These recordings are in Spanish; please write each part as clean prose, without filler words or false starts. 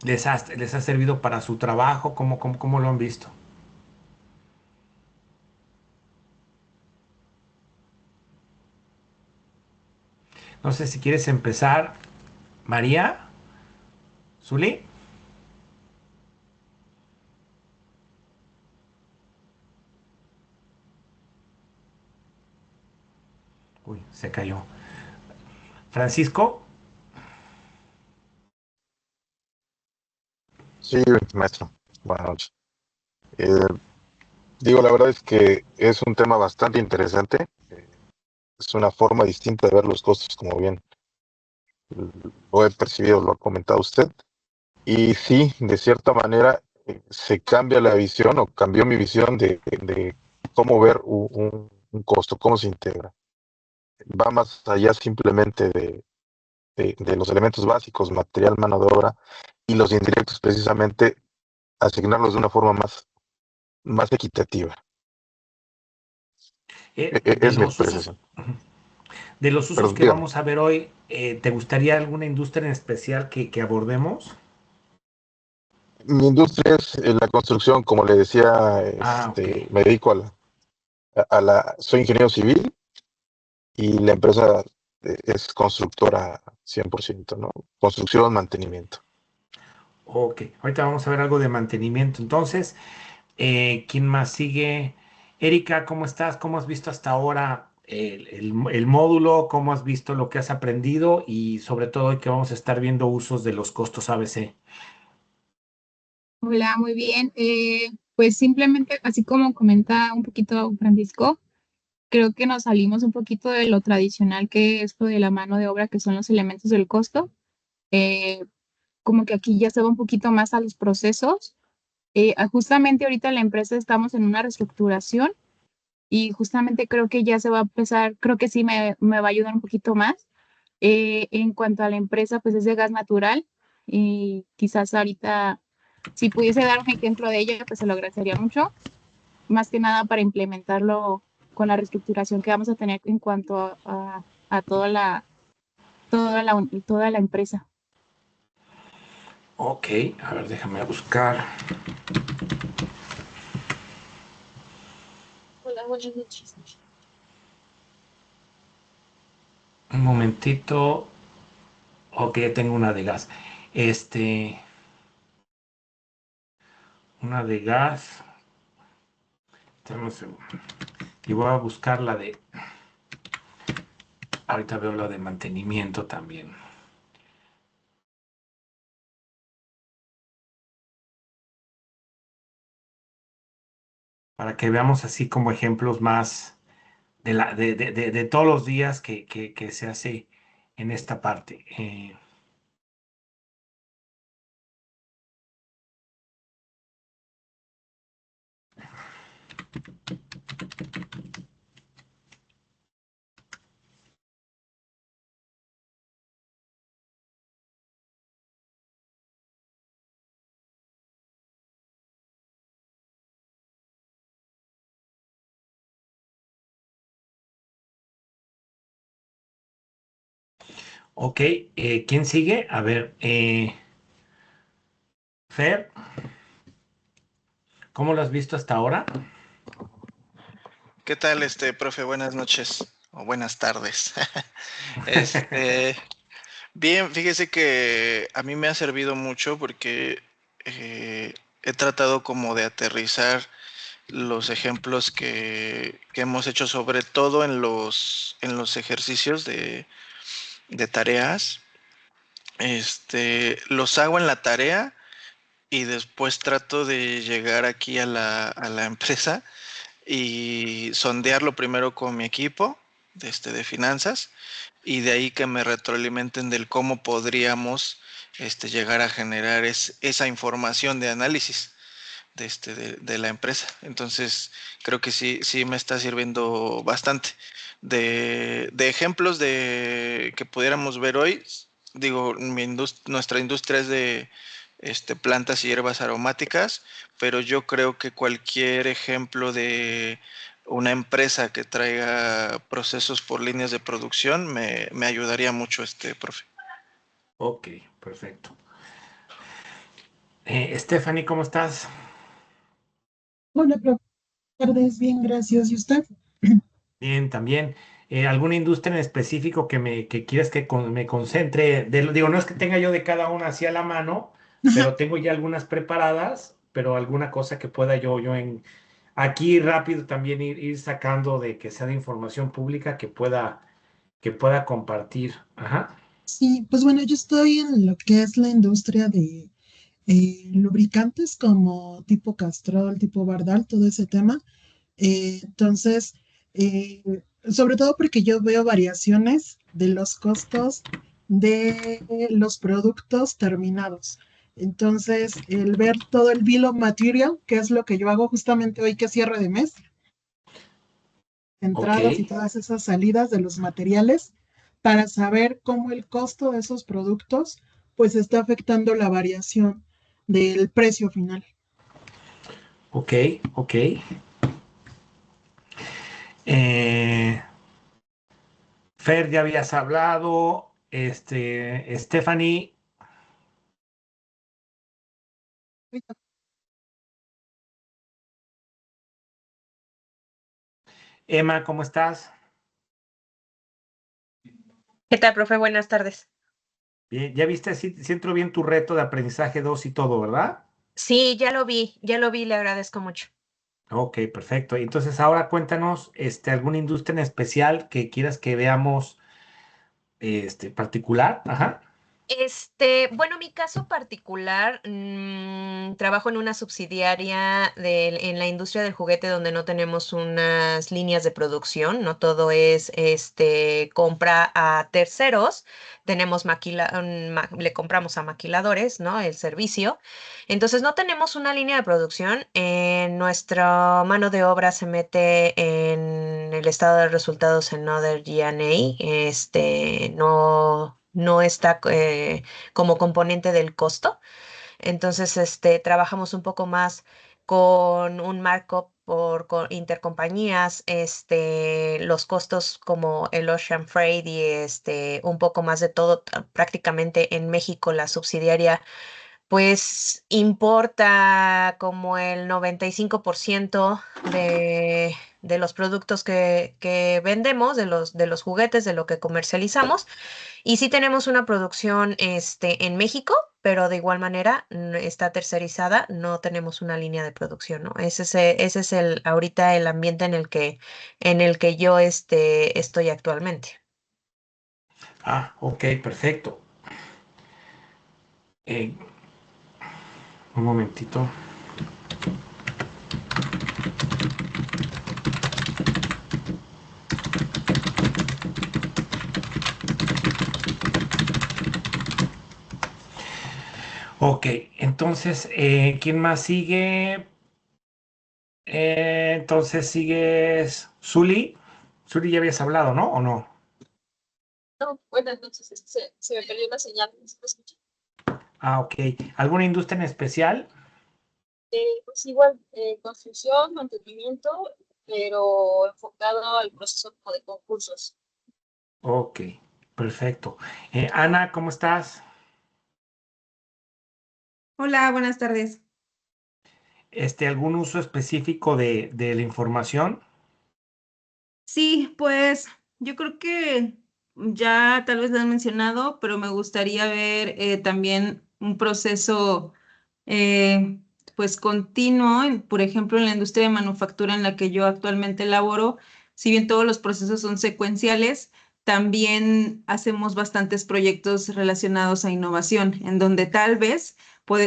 les ha servido para su trabajo? ¿Cómo lo han visto? No sé si quieres empezar, María, Zuli. Uy, se cayó. Francisco. Sí, maestro. Buenas noches. Eh, la verdad es que es un tema bastante interesante. Es una forma distinta de ver los costos, como bien lo he percibido, lo ha comentado usted. Y sí, de cierta manera, se cambia la visión o cambió mi visión de cómo ver un costo, cómo se integra. Va más allá simplemente de los elementos básicos, material, mano de obra y los indirectos, precisamente asignarlos de una forma más equitativa. De Es mi los usos, apreciación. de los usos Perdón, que dígame. vamos a ver hoy, ¿te gustaría alguna industria en especial que abordemos? Mi industria es la construcción, como le decía, Ah, ok. me dedico soy ingeniero civil y la empresa es constructora 100%, ¿no? Construcción, mantenimiento. Ok. Ahorita vamos a ver algo de mantenimiento. Entonces, ¿quién más sigue? Erika, ¿cómo estás? ¿Cómo has visto hasta ahora el módulo? ¿Cómo has visto lo que has aprendido? Y sobre todo hoy que vamos a estar viendo usos de los costos ABC. Hola, muy bien. Pues simplemente, así como comenta un poquito Francisco, creo que nos salimos un poquito de lo tradicional que es lo de la mano de obra, que son los elementos del costo. Eh, Como que aquí ya se va un poquito más a los procesos. Justamente ahorita en la empresa estamos en una reestructuración y justamente creo que ya se va a empezar, creo que sí me va a ayudar un poquito más. En cuanto a la empresa, pues es de gas natural y quizás ahorita, si pudiese dar un ejemplo de ella, pues se lo agradecería mucho, más que nada para implementarlo con la reestructuración que vamos a tener en cuanto a toda la empresa. Ok, a ver, déjame buscar Hola, buenas noches. un momentito. Ok, ya tengo una de gas. Este, una de gas. Tenemos, y voy a buscar la de. Ahorita veo la de mantenimiento también. Para que veamos así como ejemplos más de todos los días que se hace en esta parte. Ok, ¿quién sigue? A ver, Fer, ¿cómo lo has visto hasta ahora? ¿Qué tal, profe? Buenas noches o buenas tardes. Este, bien, fíjese que a mí me ha servido mucho porque he tratado como de aterrizar los ejemplos que hemos hecho, sobre todo en los ejercicios de tareas. Los hago en la tarea y después trato de llegar aquí a a la empresa y sondearlo primero con mi equipo de finanzas y de ahí que me retroalimenten del cómo podríamos llegar a generar esa información de análisis de la empresa. Entonces, creo que sí, sí me está sirviendo bastante. De ejemplos de que pudiéramos ver hoy, digo, nuestra industria es de plantas y hierbas aromáticas, pero yo creo que cualquier ejemplo de una empresa que traiga procesos por líneas de producción me ayudaría mucho, profe. Ok, perfecto. Stephanie, ¿cómo estás? Hola, profe. Buenas tardes, bien, gracias. ¿Y usted? Bien, también. ¿Alguna industria en específico que quieras que me concentre? Digo, no es que tenga yo de cada una así a la mano, Ajá. pero tengo ya algunas preparadas, pero alguna cosa que pueda yo aquí rápido también ir sacando de que sea de información pública que pueda compartir. Ajá. Sí, pues bueno, yo estoy en lo que es la industria de lubricantes como tipo Castrol, tipo Bardal, todo ese tema. Entonces, eh, sobre todo porque yo veo variaciones de los costos de los productos terminados. Entonces, el ver todo el bill of material, que es lo que yo hago justamente hoy que es cierre de mes, Ok, entradas y todas esas salidas de los materiales para saber cómo el costo de esos productos pues está afectando la variación del precio final. ok, ok. Eh, Fer, ya habías hablado. Stephanie, Emma, ¿cómo estás? ¿Qué tal, profe? Buenas tardes. Bien, ya viste, si entró bien tu reto de aprendizaje 2 y todo, ¿verdad? Sí, ya lo vi, le agradezco mucho. Ok, perfecto. Entonces ahora cuéntanos, alguna industria en especial que quieras que veamos, particular. Ajá. Bueno, mi caso particular, trabajo en una subsidiaria en la industria del juguete donde no tenemos unas líneas de producción, no todo es compra a terceros, tenemos le compramos a maquiladores, ¿no? El servicio. Entonces no tenemos una línea de producción, nuestra mano de obra se mete en el estado de resultados en Other G&A, no está como componente del costo. Entonces, trabajamos un poco más con un markup por intercompañías, los costos como el Ocean Freight y un poco más de todo. Prácticamente en México la subsidiaria pues importa como el 95% de los productos que vendemos, de los juguetes, de lo que comercializamos. Y sí tenemos una producción en México, pero de igual manera está tercerizada, no tenemos una línea de producción, ¿no? Ese es ahorita el ambiente en el que yo estoy actualmente. Ah, ok, perfecto. Eh, un momentito. Ok, entonces, ¿quién más sigue? Entonces sigues Zuli. Zuli ya habías hablado, ¿no? ¿O no? No, buenas noches. Se me perdió la señal. ¿No se me escucha? Ah, ok. ¿Alguna industria en especial? Pues igual, construcción, mantenimiento, pero enfocado al proceso como de concursos. Ok, perfecto. Ana, ¿cómo estás? Hola, buenas tardes. ¿Algún uso específico de la información? Sí, pues yo creo que ya tal vez lo han mencionado, pero me gustaría ver también un proceso eh, pues continuo, por ejemplo, en la industria de manufactura en la que yo actualmente laboro, si bien todos los procesos son secuenciales, también hacemos bastantes proyectos relacionados a innovación, en donde tal vez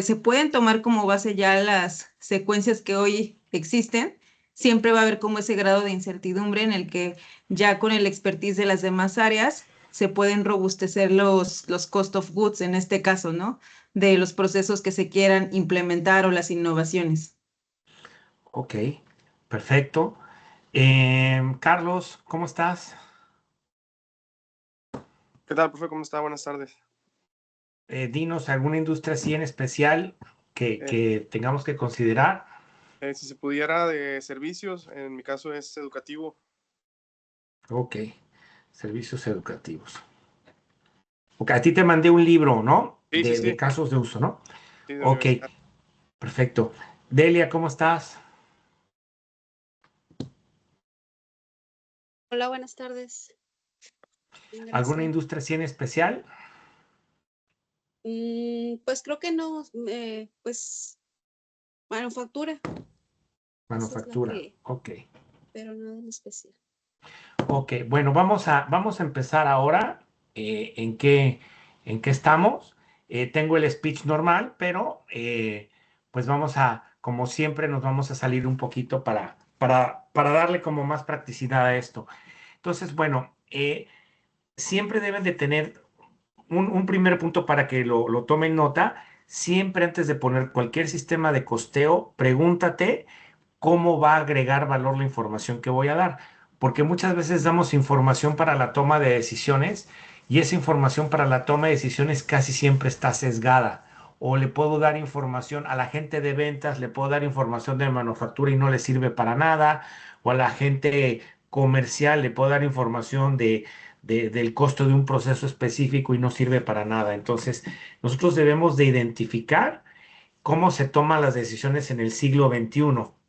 se pueden tomar como base ya las secuencias que hoy existen. Siempre va a haber como ese grado de incertidumbre en el que ya con el expertise de las demás áreas se pueden robustecer los cost of goods en este caso, ¿no? De los procesos que se quieran implementar o las innovaciones. Ok, perfecto. Carlos, ¿cómo estás? ¿Qué tal, profe? ¿Cómo está? Buenas tardes. Dinos alguna industria así en especial que, Eh, que tengamos que considerar. si se pudiera de servicios, en mi caso es educativo. Ok, servicios educativos. Ok, a ti te mandé un libro, ¿no? Sí, sí, De sí, casos de uso, ¿no? sí, de Ok, universidad. Perfecto. Delia, ¿cómo estás? Hola, buenas tardes. Bien, ¿Alguna gracias. industria así en especial? Pues creo que no, pues manufactura, esa es la Manufactura. que, Ok. pero nada en especial. Ok, bueno, vamos a empezar ahora. ¿En qué estamos? Tengo el speech normal, pero pues como siempre, nos vamos a salir un poquito para darle como más practicidad a esto. Entonces, bueno, siempre deben de tener un primer punto para que lo tomen nota. Siempre antes de poner cualquier sistema de costeo, pregúntate cómo va a agregar valor la información que voy a dar. Porque muchas veces damos información para la toma de decisiones y esa información para la toma de decisiones casi siempre está sesgada. O le puedo dar información a la gente de ventas, le puedo dar información de manufactura y no le sirve para nada. O a la gente comercial le puedo dar información del costo de un proceso específico y no sirve para nada. Entonces, nosotros debemos de identificar cómo se toman las decisiones en el siglo XXI,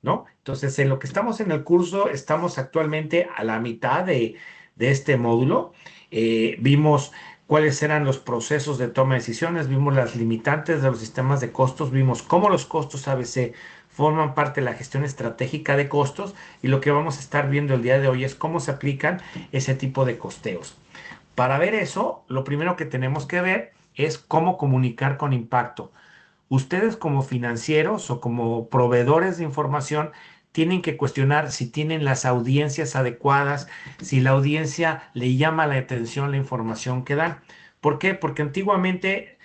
¿no? Entonces, en lo que estamos en el curso, estamos actualmente a la mitad de este módulo. Vimos cuáles eran los procesos de toma de decisiones, vimos las limitantes de los sistemas de costos, vimos cómo los costos ABC forman parte de la gestión estratégica de costos y lo que vamos a estar viendo el día de hoy es cómo se aplican ese tipo de costeos. Para ver eso, lo primero que tenemos que ver es cómo comunicar con impacto. Ustedes como financieros o como proveedores de información tienen que cuestionar si tienen las audiencias adecuadas, si la audiencia le llama la atención la información que dan. ¿Por qué? Porque antiguamente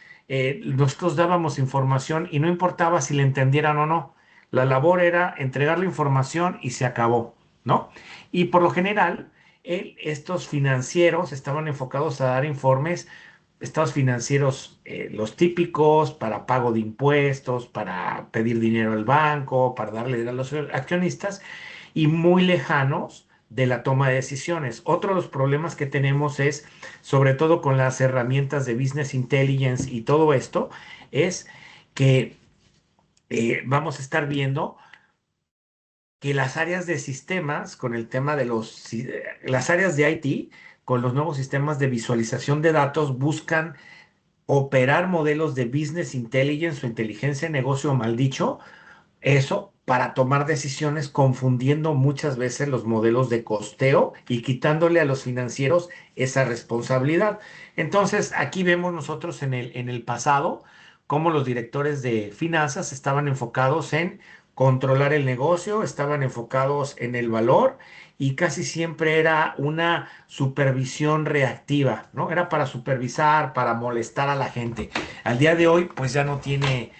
nosotros dábamos información y no importaba si le entendieran o no. La labor era entregar la información y se acabó, ¿no? Y por lo general, estos financieros estaban enfocados a dar informes estados financieros, los típicos para pago de impuestos, para pedir dinero al banco, para darle dinero a los accionistas y muy lejanos de la toma de decisiones. Otro de los problemas que tenemos es, sobre todo con las herramientas de Business Intelligence y todo esto, es que vamos a estar viendo que las áreas de sistemas, con el tema de las áreas de IT, con los nuevos sistemas de visualización de datos, buscan operar modelos de business intelligence o inteligencia de negocio, mal dicho, eso para tomar decisiones confundiendo muchas veces los modelos de costeo y quitándole a los financieros esa responsabilidad. Entonces, aquí vemos nosotros en el pasado cómo los directores de finanzas estaban enfocados en controlar el negocio, estaban enfocados en el valor y casi siempre era una supervisión reactiva, ¿no? Era para supervisar, para molestar a la gente. Al día de hoy, pues ya no tiene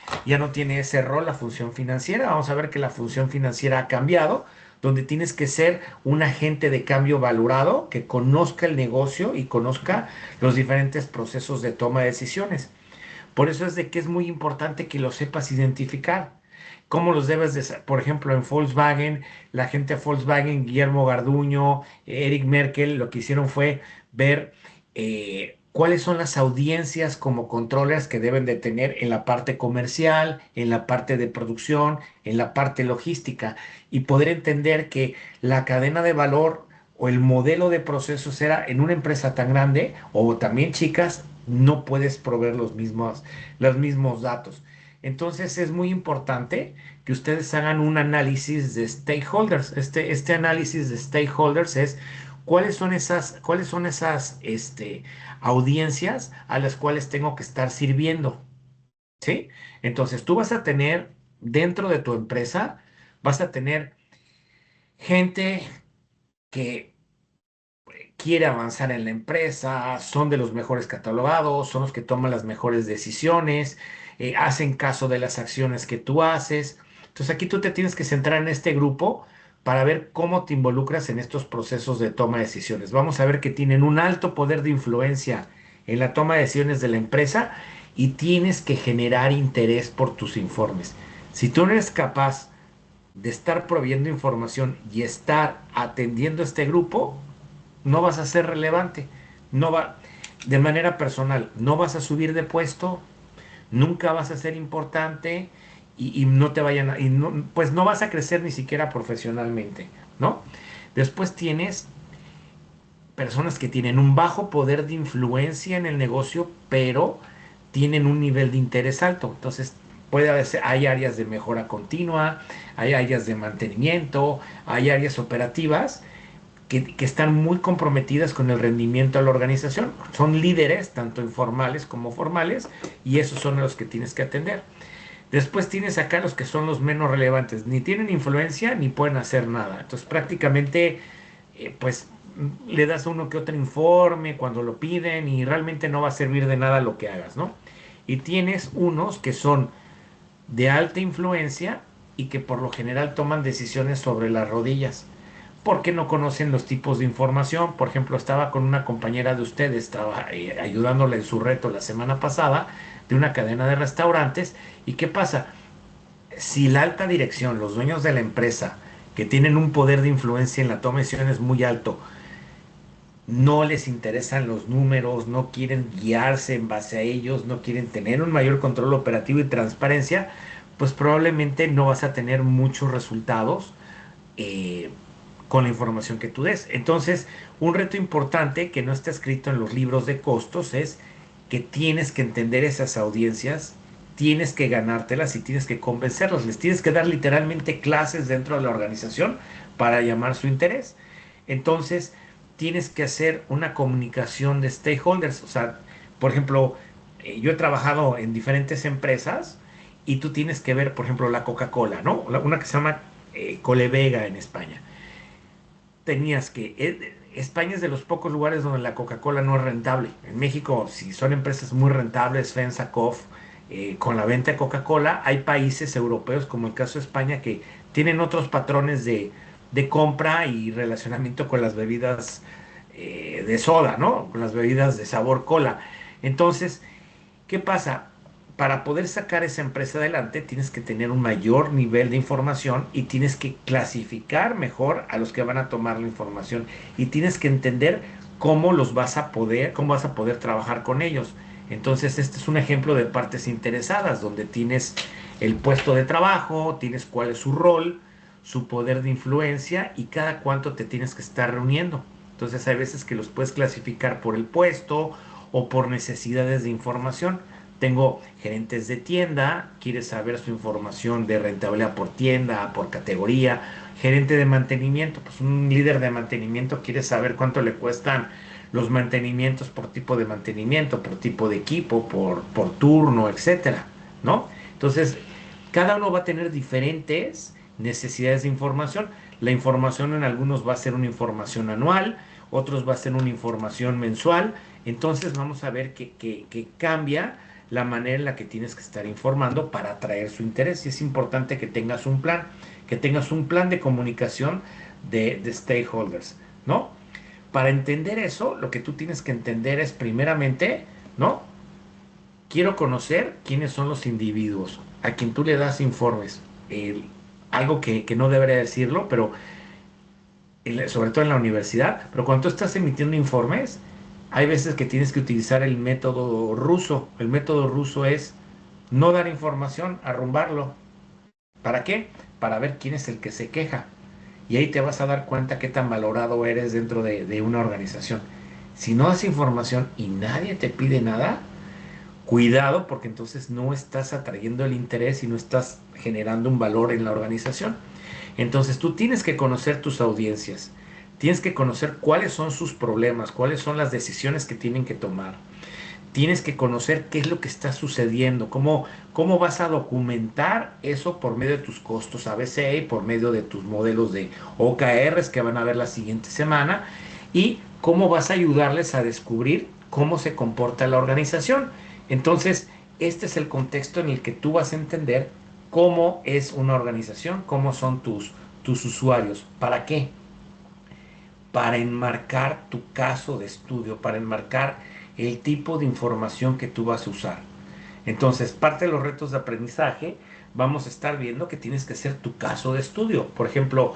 ese rol la función financiera. Vamos a ver que la función financiera ha cambiado, donde tienes que ser un agente de cambio valorado que conozca el negocio y conozca los diferentes procesos de toma de decisiones. Por eso es de que es muy importante que lo sepas identificar. ¿Cómo los debes de saber? Por ejemplo, en Volkswagen, la gente de Volkswagen, Guillermo Garduño, Eric Merkel, lo que hicieron fue ver cuáles son las audiencias como controllers que deben de tener en la parte comercial, en la parte de producción, en la parte logística y poder entender que la cadena de valor o el modelo de procesos era en una empresa tan grande o también chicas, no puedes proveer los mismos datos. Entonces es muy importante que ustedes hagan un análisis de stakeholders. Este análisis de stakeholders es cuáles son esas audiencias a las cuales tengo que estar sirviendo, ¿sí? Entonces tú vas a tener dentro de tu empresa, vas a tener gente que quiere avanzar en la empresa, son de los mejores catalogados, son los que toman las mejores decisiones, hacen caso de las acciones que tú haces. Entonces aquí tú te tienes que centrar en este grupo para ver cómo te involucras en estos procesos de toma de decisiones. Vamos a ver que tienen un alto poder de influencia en la toma de decisiones de la empresa y tienes que generar interés por tus informes. Si tú no eres capaz de estar proveyendo información y estar atendiendo a este grupo, no vas a ser relevante, no va, de manera personal, no vas a subir de puesto, nunca vas a ser importante y no te vayan y no, pues no vas a crecer ni siquiera profesionalmente, ¿no? Después tienes personas que tienen un bajo poder de influencia en el negocio, pero tienen un nivel de interés alto. Entonces, hay áreas de mejora continua, hay áreas de mantenimiento, hay áreas operativas que están muy comprometidas con el rendimiento de la organización. Son líderes, tanto informales como formales, y esos son los que tienes que atender. Después tienes acá los que son los menos relevantes. Ni tienen influencia ni pueden hacer nada. Entonces prácticamente, pues le das uno que otro informe cuando lo piden y realmente no va a servir de nada lo que hagas, ¿no? Y tienes unos que son de alta influencia y que por lo general toman decisiones sobre las rodillas porque no conocen los tipos de información. Por ejemplo, estaba con una compañera de ustedes, estaba ayudándola en su reto la semana pasada de una cadena de restaurantes. ¿Y qué pasa? Si la alta dirección, los dueños de la empresa, que tienen un poder de influencia en la toma de decisiones muy alto, no les interesan los números, no quieren guiarse en base a ellos, no quieren tener un mayor control operativo y transparencia, pues probablemente no vas a tener muchos resultados eh, con la información que tú des. Entonces, un reto importante que no está escrito en los libros de costos es que tienes que entender esas audiencias, tienes que ganártelas y tienes que convencerlos. Les tienes que dar literalmente clases dentro de la organización para llamar su interés. Entonces, tienes que hacer una comunicación de stakeholders. O sea, por ejemplo, yo he trabajado en diferentes empresas y tú tienes que ver, por ejemplo, la Coca-Cola, ¿no? Una que se llama Colevega en España. España es de los pocos lugares donde la Coca-Cola no es rentable. En México, si son empresas muy rentables, FEMSA, COF, con la venta de Coca-Cola, hay países europeos, como el caso de España, que tienen otros patrones de compra y relacionamiento con las bebidas de soda, ¿no? Con las bebidas de sabor cola. Entonces, ¿qué pasa? Para poder sacar esa empresa adelante tienes que tener un mayor nivel de información y tienes que clasificar mejor a los que van a tomar la información y tienes que entender cómo vas a poder trabajar con ellos. Entonces, este es un ejemplo de partes interesadas, donde tienes el puesto de trabajo, tienes cuál es su rol, su poder de influencia y cada cuánto te tienes que estar reuniendo. Entonces, hay veces que los puedes clasificar por el puesto o por necesidades de información. Tengo gerentes de tienda, quiere saber su información de rentabilidad por tienda, por categoría. Gerente de mantenimiento, pues un líder de mantenimiento quiere saber cuánto le cuestan los mantenimientos por tipo de mantenimiento, por tipo de equipo, por turno, etcétera, ¿no? Entonces, cada uno va a tener diferentes necesidades de información. La información en algunos va a ser una información anual, otros va a ser una información mensual. Entonces vamos a ver que cambia la manera en la que tienes que estar informando para atraer su interés. Y es importante que tengas un plan de comunicación de stakeholders, ¿no? Para entender eso, lo que tú tienes que entender es primeramente, ¿no? Quiero conocer quiénes son los individuos a quien tú le das informes. Algo que no debería decirlo, pero sobre todo en la universidad, pero cuando tú estás emitiendo informes, hay veces que tienes que utilizar el método ruso. El método ruso es no dar información, arrumbarlo. ¿Para qué? Para ver quién es el que se queja. Y ahí te vas a dar cuenta qué tan valorado eres dentro de una organización. Si no das información y nadie te pide nada, cuidado, porque entonces no estás atrayendo el interés y no estás generando un valor en la organización. Entonces tú tienes que conocer tus audiencias, tienes que conocer cuáles son sus problemas, cuáles son las decisiones que tienen que tomar. Tienes que conocer qué es lo que está sucediendo, cómo vas a documentar eso por medio de tus costos ABC y por medio de tus modelos de OKRs que van a ver la siguiente semana y cómo vas a ayudarles a descubrir cómo se comporta la organización. Entonces, este es el contexto en el que tú vas a entender cómo es una organización, cómo son tus usuarios. ¿Para qué? Para enmarcar tu caso de estudio, para enmarcar el tipo de información que tú vas a usar. Entonces, parte de los retos de aprendizaje, vamos a estar viendo que tienes que hacer tu caso de estudio. Por ejemplo,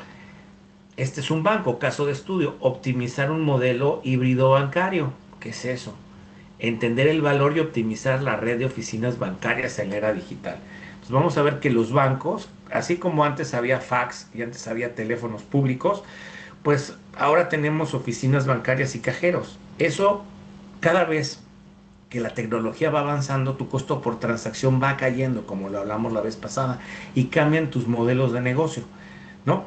este es un banco, caso de estudio, optimizar un modelo híbrido bancario. ¿Qué es eso? Entender el valor y optimizar la red de oficinas bancarias en la era digital. pues vamos a ver que los bancos, así como antes había fax y antes había teléfonos públicos, pues ahora tenemos oficinas bancarias y cajeros. Eso, cada vez que la tecnología va avanzando, tu costo por transacción va cayendo, como lo hablamos la vez pasada, y cambian tus modelos de negocio, ¿no?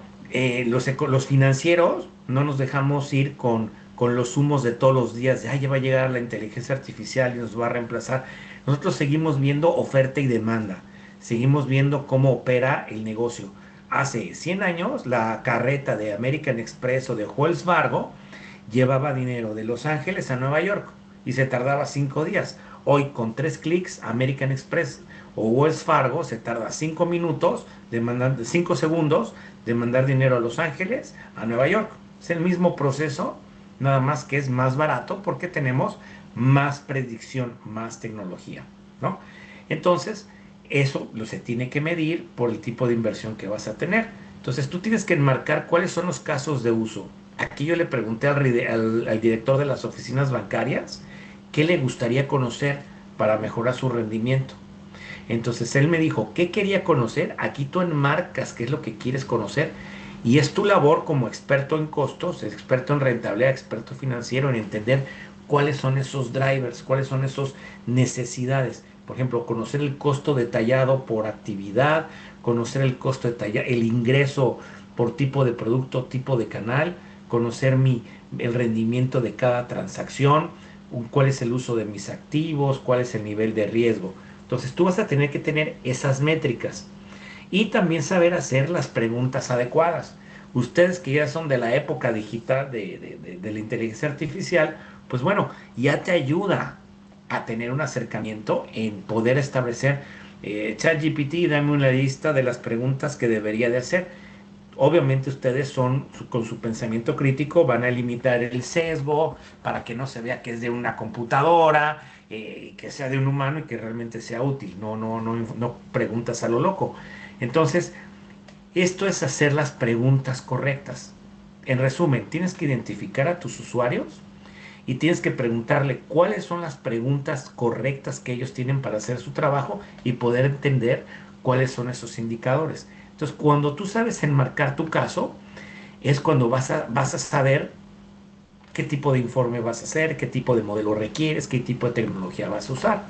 Los financieros no nos dejamos ir con los humos de todos los días, de, ay, ya va a llegar la inteligencia artificial y nos va a reemplazar. Nosotros seguimos viendo oferta y demanda, seguimos viendo cómo opera el negocio. Hace 100 años, la carreta de American Express o de Wells Fargo llevaba dinero de Los Ángeles a Nueva York y se tardaba 5 días. Hoy, con 3 clics, American Express o Wells Fargo se tarda 5 minutos, 5 segundos de mandar dinero a Los Ángeles, a Nueva York. Es el mismo proceso, nada más que es más barato porque tenemos más predicción, más tecnología, ¿no? Entonces, eso se tiene que medir por el tipo de inversión que vas a tener. Entonces, tú tienes que enmarcar cuáles son los casos de uso. Aquí yo le pregunté al director de las oficinas bancarias qué le gustaría conocer para mejorar su rendimiento. Entonces él me dijo, ¿qué quería conocer? Aquí tú enmarcas qué es lo que quieres conocer y es tu labor como experto en costos, experto en rentabilidad, experto financiero, en entender cuáles son esos drivers, cuáles son esas necesidades. Por ejemplo, conocer el costo detallado por actividad, conocer el costo detallado, el ingreso por tipo de producto, tipo de canal, conocer el rendimiento de cada transacción, cuál es el uso de mis activos, cuál es el nivel de riesgo. Entonces tú vas a tener que tener esas métricas y también saber hacer las preguntas adecuadas. Ustedes que ya son de la época digital de la inteligencia artificial, pues bueno, ya te ayuda a tener un acercamiento en poder establecer ChatGPT, dame una lista de las preguntas que debería de hacer. Obviamente ustedes con su pensamiento crítico van a limitar el sesgo para que no se vea que es de una computadora, que sea de un humano y que realmente sea útil. No preguntas a lo loco. Entonces, esto es hacer las preguntas correctas. En resumen, tienes que identificar a tus usuarios y tienes que preguntarle cuáles son las preguntas correctas que ellos tienen para hacer su trabajo y poder entender cuáles son esos indicadores. Entonces, cuando tú sabes enmarcar tu caso, es cuando vas a saber qué tipo de informe vas a hacer, qué tipo de modelo requieres, qué tipo de tecnología vas a usar.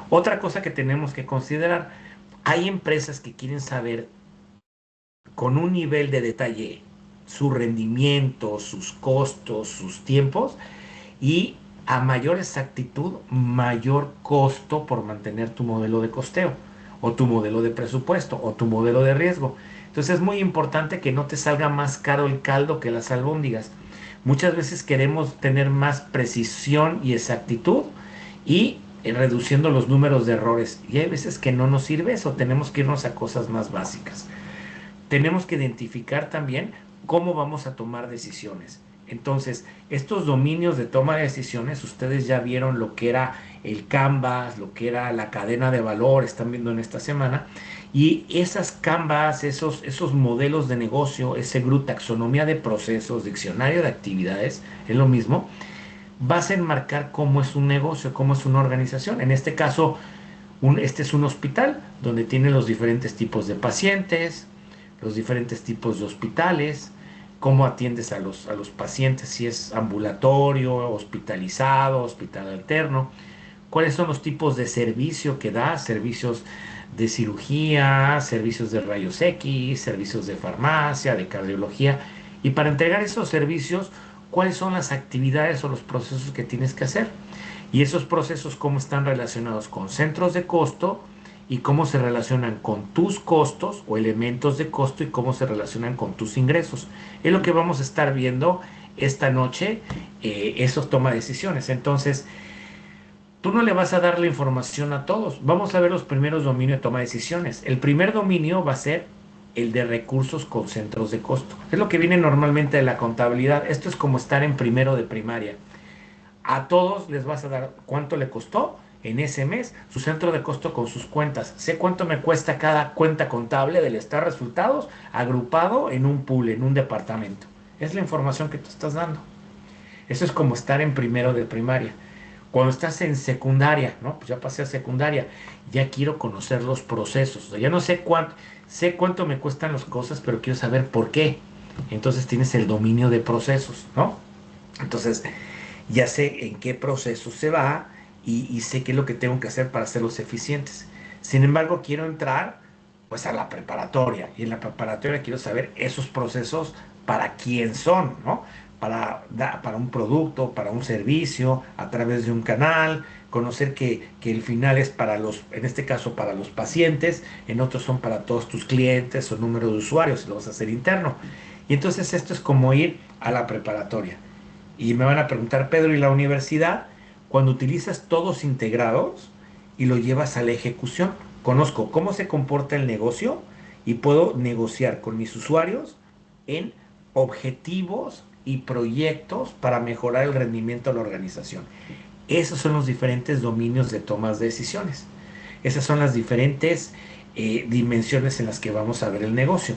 Otra cosa que tenemos que considerar, hay empresas que quieren saber con un nivel de detalle su rendimiento, sus costos, sus tiempos, y a mayor exactitud, mayor costo por mantener tu modelo de costeo, o tu modelo de presupuesto, o tu modelo de riesgo. Entonces es muy importante que no te salga más caro el caldo que las albóndigas. Muchas veces queremos tener más precisión y exactitud y reduciendo los números de errores. Y hay veces que no nos sirve eso, tenemos que irnos a cosas más básicas. Tenemos que identificar también cómo vamos a tomar decisiones. Entonces, estos dominios de toma de decisiones, ustedes ya vieron lo que era el Canvas, lo que era la cadena de valor, están viendo en esta semana, y esas Canvas, esos modelos de negocio, ese GRU, taxonomía de procesos, diccionario de actividades, es lo mismo, vas a enmarcar cómo es un negocio, cómo es una organización. En este caso, este es un hospital donde tiene los diferentes tipos de pacientes, los diferentes tipos de hospitales, cómo atiendes a los pacientes, si es ambulatorio, hospitalizado, hospital alterno, cuáles son los tipos de servicio que da, servicios de cirugía, servicios de rayos X, servicios de farmacia, de cardiología, y para entregar esos servicios, cuáles son las actividades o los procesos que tienes que hacer. Y esos procesos, cómo están relacionados con centros de costo y cómo se relacionan con tus costos o elementos de costo y cómo se relacionan con tus ingresos. Es lo que vamos a estar viendo esta noche, esos toma de decisiones. Entonces, tú no le vas a dar la información a todos. Vamos a ver los primeros dominios de toma de decisiones. El primer dominio va a ser el de recursos con centros de costo. Es lo que viene normalmente de la contabilidad. Esto es como estar en primero de primaria. A todos les vas a dar cuánto le costó en ese mes su centro de costo con sus cuentas. Sé cuánto me cuesta cada cuenta contable del estado de resultados agrupado en un pool, en un departamento. Es la información que tú estás dando. Eso es como estar en primero de primaria. Cuando estás en secundaria, ¿no? Pues ya pasé a secundaria, ya quiero conocer los procesos. O sea, ya no sé cuánto me cuestan las cosas, pero quiero saber por qué. Entonces tienes el dominio de procesos, ¿no? Entonces ya sé en qué proceso se va y sé qué es lo que tengo que hacer para hacerlos eficientes. Sin embargo, quiero entrar pues a la preparatoria y en la preparatoria quiero saber esos procesos para quién son, ¿no? Para un producto, para un servicio, a través de un canal, conocer que el final es para los, en este caso para los pacientes, en otros son para todos tus clientes o número de usuarios, si lo vas a hacer interno. Y entonces esto es como ir a la preparatoria. Y me van a preguntar, Pedro, ¿y la universidad? Cuando utilizas todos integrados y lo llevas a la ejecución, conozco cómo se comporta el negocio y puedo negociar con mis usuarios en objetivos y proyectos para mejorar el rendimiento de la organización. Esos son los diferentes dominios de tomas de decisiones. Esas son las diferentes dimensiones en las que vamos a ver el negocio.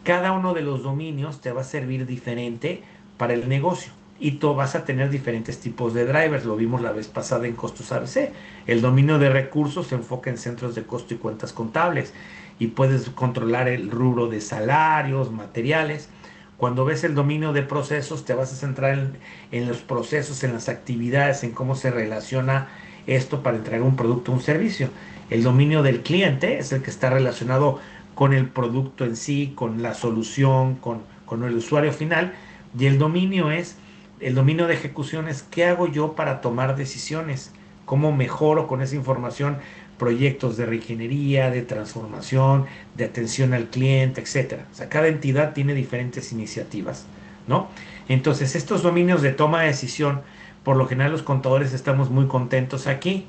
Cada uno de los dominios te va a servir diferente para el negocio y tú vas a tener diferentes tipos de drivers. Lo vimos la vez pasada en costos ABC. El dominio de recursos se enfoca en centros de costo y cuentas contables y puedes controlar el rubro de salarios, materiales. Cuando ves el dominio de procesos, te vas a centrar en los procesos, en las actividades, en cómo se relaciona esto para entregar un producto o un servicio. El dominio del cliente es el que está relacionado con el producto en sí, con la solución, con el usuario final. Y el dominio de ejecución es qué hago yo para tomar decisiones, cómo mejoro con esa información proyectos de reingeniería, de transformación, de atención al cliente, etcétera. O sea, cada entidad tiene diferentes iniciativas, ¿no? Entonces, estos dominios de toma de decisión, por lo general los contadores estamos muy contentos aquí,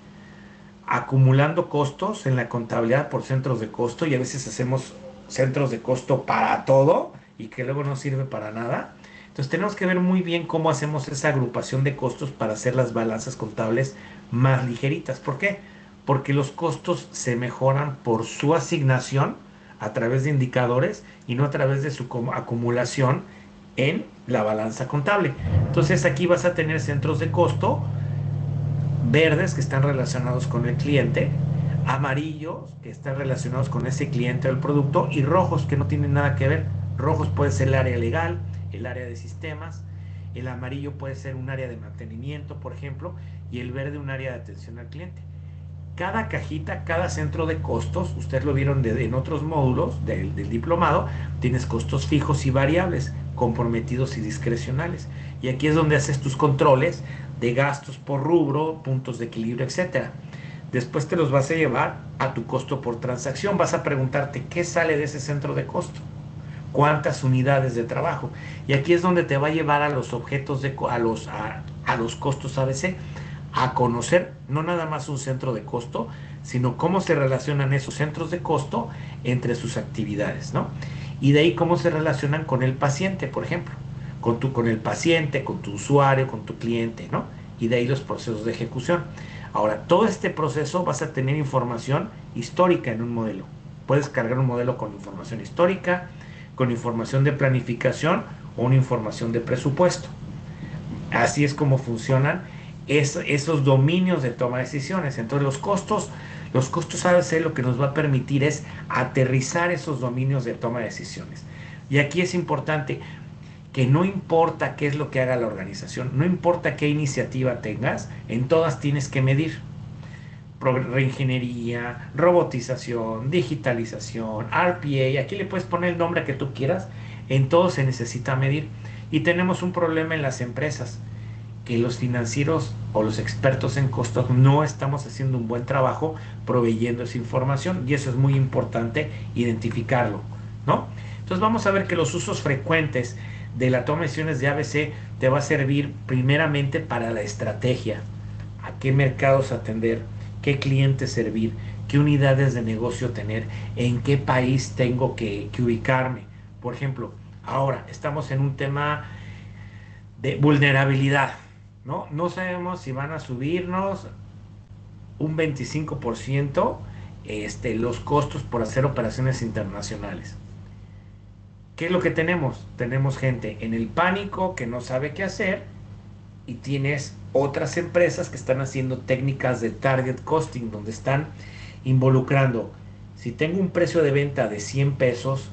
acumulando costos en la contabilidad por centros de costo y a veces hacemos centros de costo para todo y que luego no sirve para nada. Entonces tenemos que ver muy bien cómo hacemos esa agrupación de costos para hacer las balanzas contables más ligeritas. ¿Por qué? Porque los costos se mejoran por su asignación a través de indicadores y no a través de su acumulación en la balanza contable. Entonces aquí vas a tener centros de costo verdes que están relacionados con el cliente, amarillos que están relacionados con ese cliente o el producto y rojos que no tienen nada que ver. Rojos puede ser el área legal, el área de sistemas, el amarillo puede ser un área de mantenimiento, por ejemplo, y el verde un área de atención al cliente. Cada cajita, cada centro de costos, ustedes lo vieron en otros módulos del diplomado, tienes costos fijos y variables, comprometidos y discrecionales. Y aquí es donde haces tus controles de gastos por rubro, puntos de equilibrio, etcétera. Después te los vas a llevar a tu costo por transacción. Vas a preguntarte qué sale de ese centro de costo, cuántas unidades de trabajo. Y aquí es donde te va a llevar a los objetos a los costos ABC, a conocer no nada más un centro de costo, sino cómo se relacionan esos centros de costo entre sus actividades, ¿no? Y de ahí cómo se relacionan con el paciente, por ejemplo, con el paciente, con tu usuario, con tu cliente, ¿no? Y de ahí los procesos de ejecución. Ahora, todo este proceso vas a tener información histórica en un modelo. Puedes cargar un modelo con información histórica, con información de planificación o una información de presupuesto. Así es como funcionan esos dominios de toma de decisiones. Entonces los costos ABC lo que nos va a permitir es aterrizar esos dominios de toma de decisiones. Y aquí es importante que no importa qué es lo que haga la organización, no importa qué iniciativa tengas, en todas tienes que medir. Reingeniería, robotización, digitalización, RPA, aquí le puedes poner el nombre que tú quieras, en todo se necesita medir. Y tenemos un problema en las empresas, que los financieros o los expertos en costos no estamos haciendo un buen trabajo proveyendo esa información y eso es muy importante identificarlo, ¿no? Entonces vamos a ver que los usos frecuentes de la toma de decisiones de ABC te va a servir primeramente para la estrategia, a qué mercados atender, qué clientes servir, qué unidades de negocio tener, en qué país tengo que ubicarme. Por ejemplo, ahora estamos en un tema de vulnerabilidad, ¿no? No sabemos si van a subirnos un 25% los costos por hacer operaciones internacionales. ¿Qué es lo que tenemos? Tenemos gente en el pánico que no sabe qué hacer y tienes otras empresas que están haciendo técnicas de target costing, donde están involucrando, si tengo un precio de venta de 100 pesos,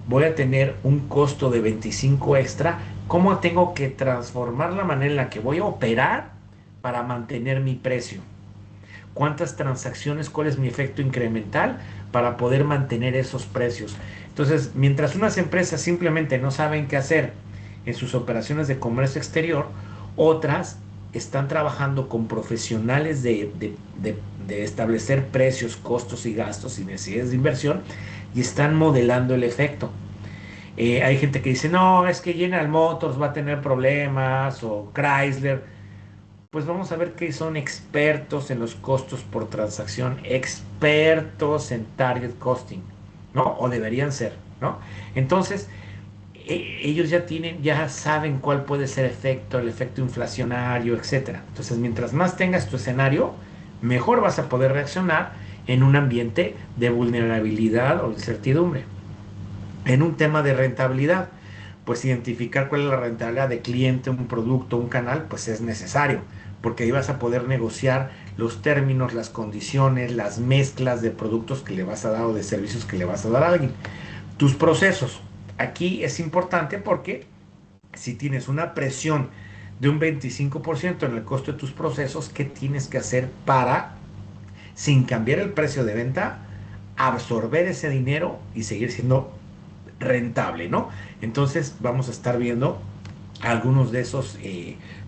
voy a tener un costo de 25 extra. ¿Cómo tengo que transformar la manera en la que voy a operar para mantener mi precio? ¿Cuántas transacciones? ¿Cuál es mi efecto incremental para poder mantener esos precios? Entonces, mientras unas empresas simplemente no saben qué hacer en sus operaciones de comercio exterior, otras están trabajando con profesionales de establecer precios, costos y gastos y necesidades de inversión, y están modelando el efecto. Hay gente que dice, no, es que General Motors va a tener problemas, o Chrysler. Pues vamos a ver que son expertos en los costos por transacción, expertos en target costing, ¿no? O deberían ser, ¿no? Entonces, ellos ya saben cuál puede ser el efecto inflacionario, etcétera. Entonces, mientras más tengas tu escenario, mejor vas a poder reaccionar en un ambiente de vulnerabilidad o incertidumbre. En un tema de rentabilidad, pues identificar cuál es la rentabilidad de cliente, un producto, un canal, pues es necesario, porque ahí vas a poder negociar los términos, las condiciones, las mezclas de productos que le vas a dar o de servicios que le vas a dar a alguien. Tus procesos. Aquí es importante porque si tienes una presión de un 25% en el costo de tus procesos, ¿qué tienes que hacer para, sin cambiar el precio de venta, absorber ese dinero y seguir siendo rentable, ¿no? Entonces vamos a estar viendo algunos de esos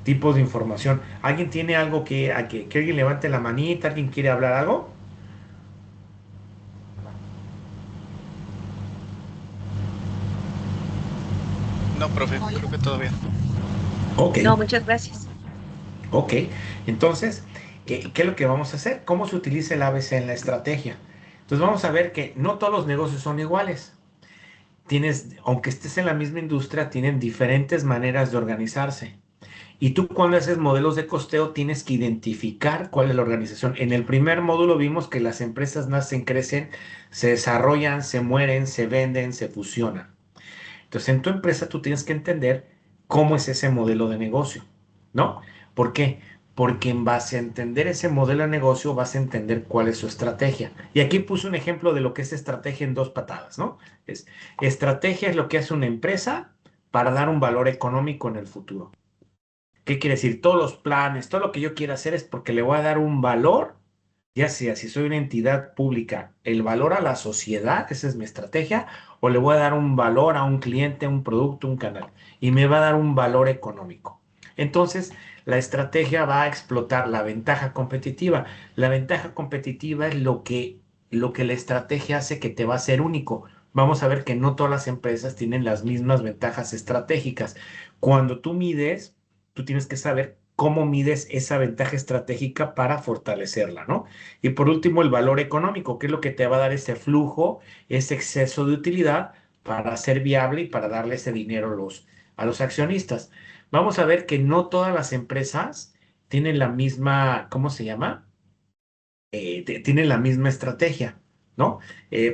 tipos de información. ¿Alguien tiene algo que alguien levante la manita? ¿Alguien quiere hablar algo? No, profe, creo que todo bien. Ok. No, muchas gracias. Ok, entonces, ¿qué es lo que vamos a hacer? ¿Cómo se utiliza el ABC en la estrategia? Entonces vamos a ver que no todos los negocios son iguales. Aunque estés en la misma industria, tienen diferentes maneras de organizarse. Y tú cuando haces modelos de costeo tienes que identificar cuál es la organización. En el primer módulo vimos que las empresas nacen, crecen, se desarrollan, se mueren, se venden, se fusionan. Entonces en tu empresa tú tienes que entender cómo es ese modelo de negocio, ¿no? ¿Por qué? Porque en base a entender ese modelo de negocio vas a entender cuál es su estrategia. Y aquí puse un ejemplo de lo que es estrategia en dos patadas, ¿no? Estrategia es lo que hace una empresa para dar un valor económico en el futuro. ¿Qué quiere decir? Todos los planes, todo lo que yo quiera hacer es porque le voy a dar un valor, ya sea si soy una entidad pública, el valor a la sociedad, esa es mi estrategia, o le voy a dar un valor a un cliente, un producto, un canal, y me va a dar un valor económico. Entonces, la estrategia va a explotar la ventaja competitiva. La ventaja competitiva es lo que la estrategia hace que te va a hacer único. Vamos a ver que no todas las empresas tienen las mismas ventajas estratégicas. Cuando tú tienes que saber cómo mides esa ventaja estratégica para fortalecerla, ¿no? Y por último, el valor económico, que es lo que te va a dar ese flujo, ese exceso de utilidad para ser viable y para darle ese dinero a los accionistas. Vamos a ver que no todas las empresas tienen la misma, ¿cómo se llama? Tienen la misma estrategia, ¿no?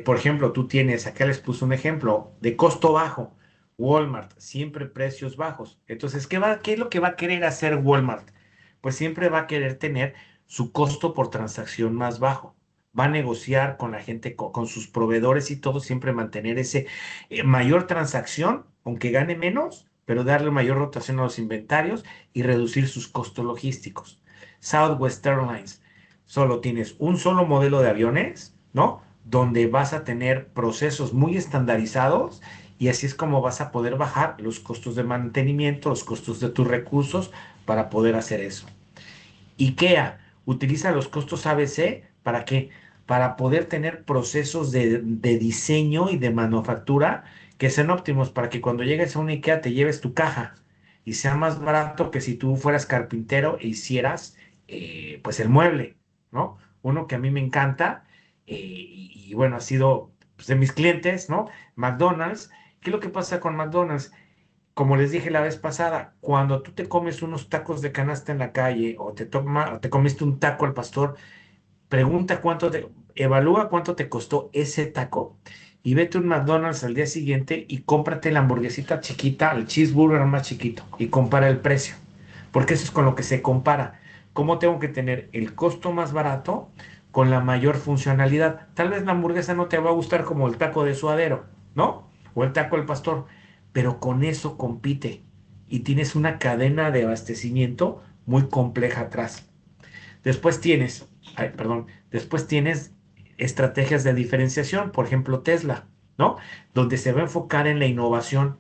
Por ejemplo, tú tienes, acá les puse un ejemplo de costo bajo. Walmart, siempre precios bajos. Entonces, ¿qué es lo que va a querer hacer Walmart? Pues siempre va a querer tener su costo por transacción más bajo. Va a negociar con la gente, con sus proveedores y todo, siempre mantener ese mayor transacción, aunque gane menos, pero darle mayor rotación a los inventarios y reducir sus costos logísticos. Southwest Airlines, solo tienes un solo modelo de aviones, ¿no? Donde vas a tener procesos muy estandarizados y así es como vas a poder bajar los costos de mantenimiento, los costos de tus recursos para poder hacer eso. IKEA utiliza los costos ABC ¿para qué? Para poder tener procesos de diseño y de manufactura que sean óptimos para que cuando llegues a una IKEA te lleves tu caja y sea más barato que si tú fueras carpintero e hicieras pues el mueble, ¿no? Uno que a mí me encanta y bueno, ha sido pues, de mis clientes, ¿no? McDonald's. ¿Qué es lo que pasa con McDonald's? Como les dije la vez pasada, cuando tú te comes unos tacos de canasta en la calle o te comiste un taco al pastor, evalúa cuánto te costó ese taco y vete a un McDonald's al día siguiente y cómprate la hamburguesita chiquita, el cheeseburger más chiquito y compara el precio. porque eso es con lo que se compara. ¿Cómo tengo que tener el costo más barato con la mayor funcionalidad? Tal vez la hamburguesa no te va a gustar como el taco de suadero, ¿no? O el taco del pastor, pero con eso compite y tienes una cadena de abastecimiento muy compleja atrás. Después tienes, ay, perdón, después tienes estrategias de diferenciación, por ejemplo, Tesla, ¿no? Donde se va a enfocar en la innovación.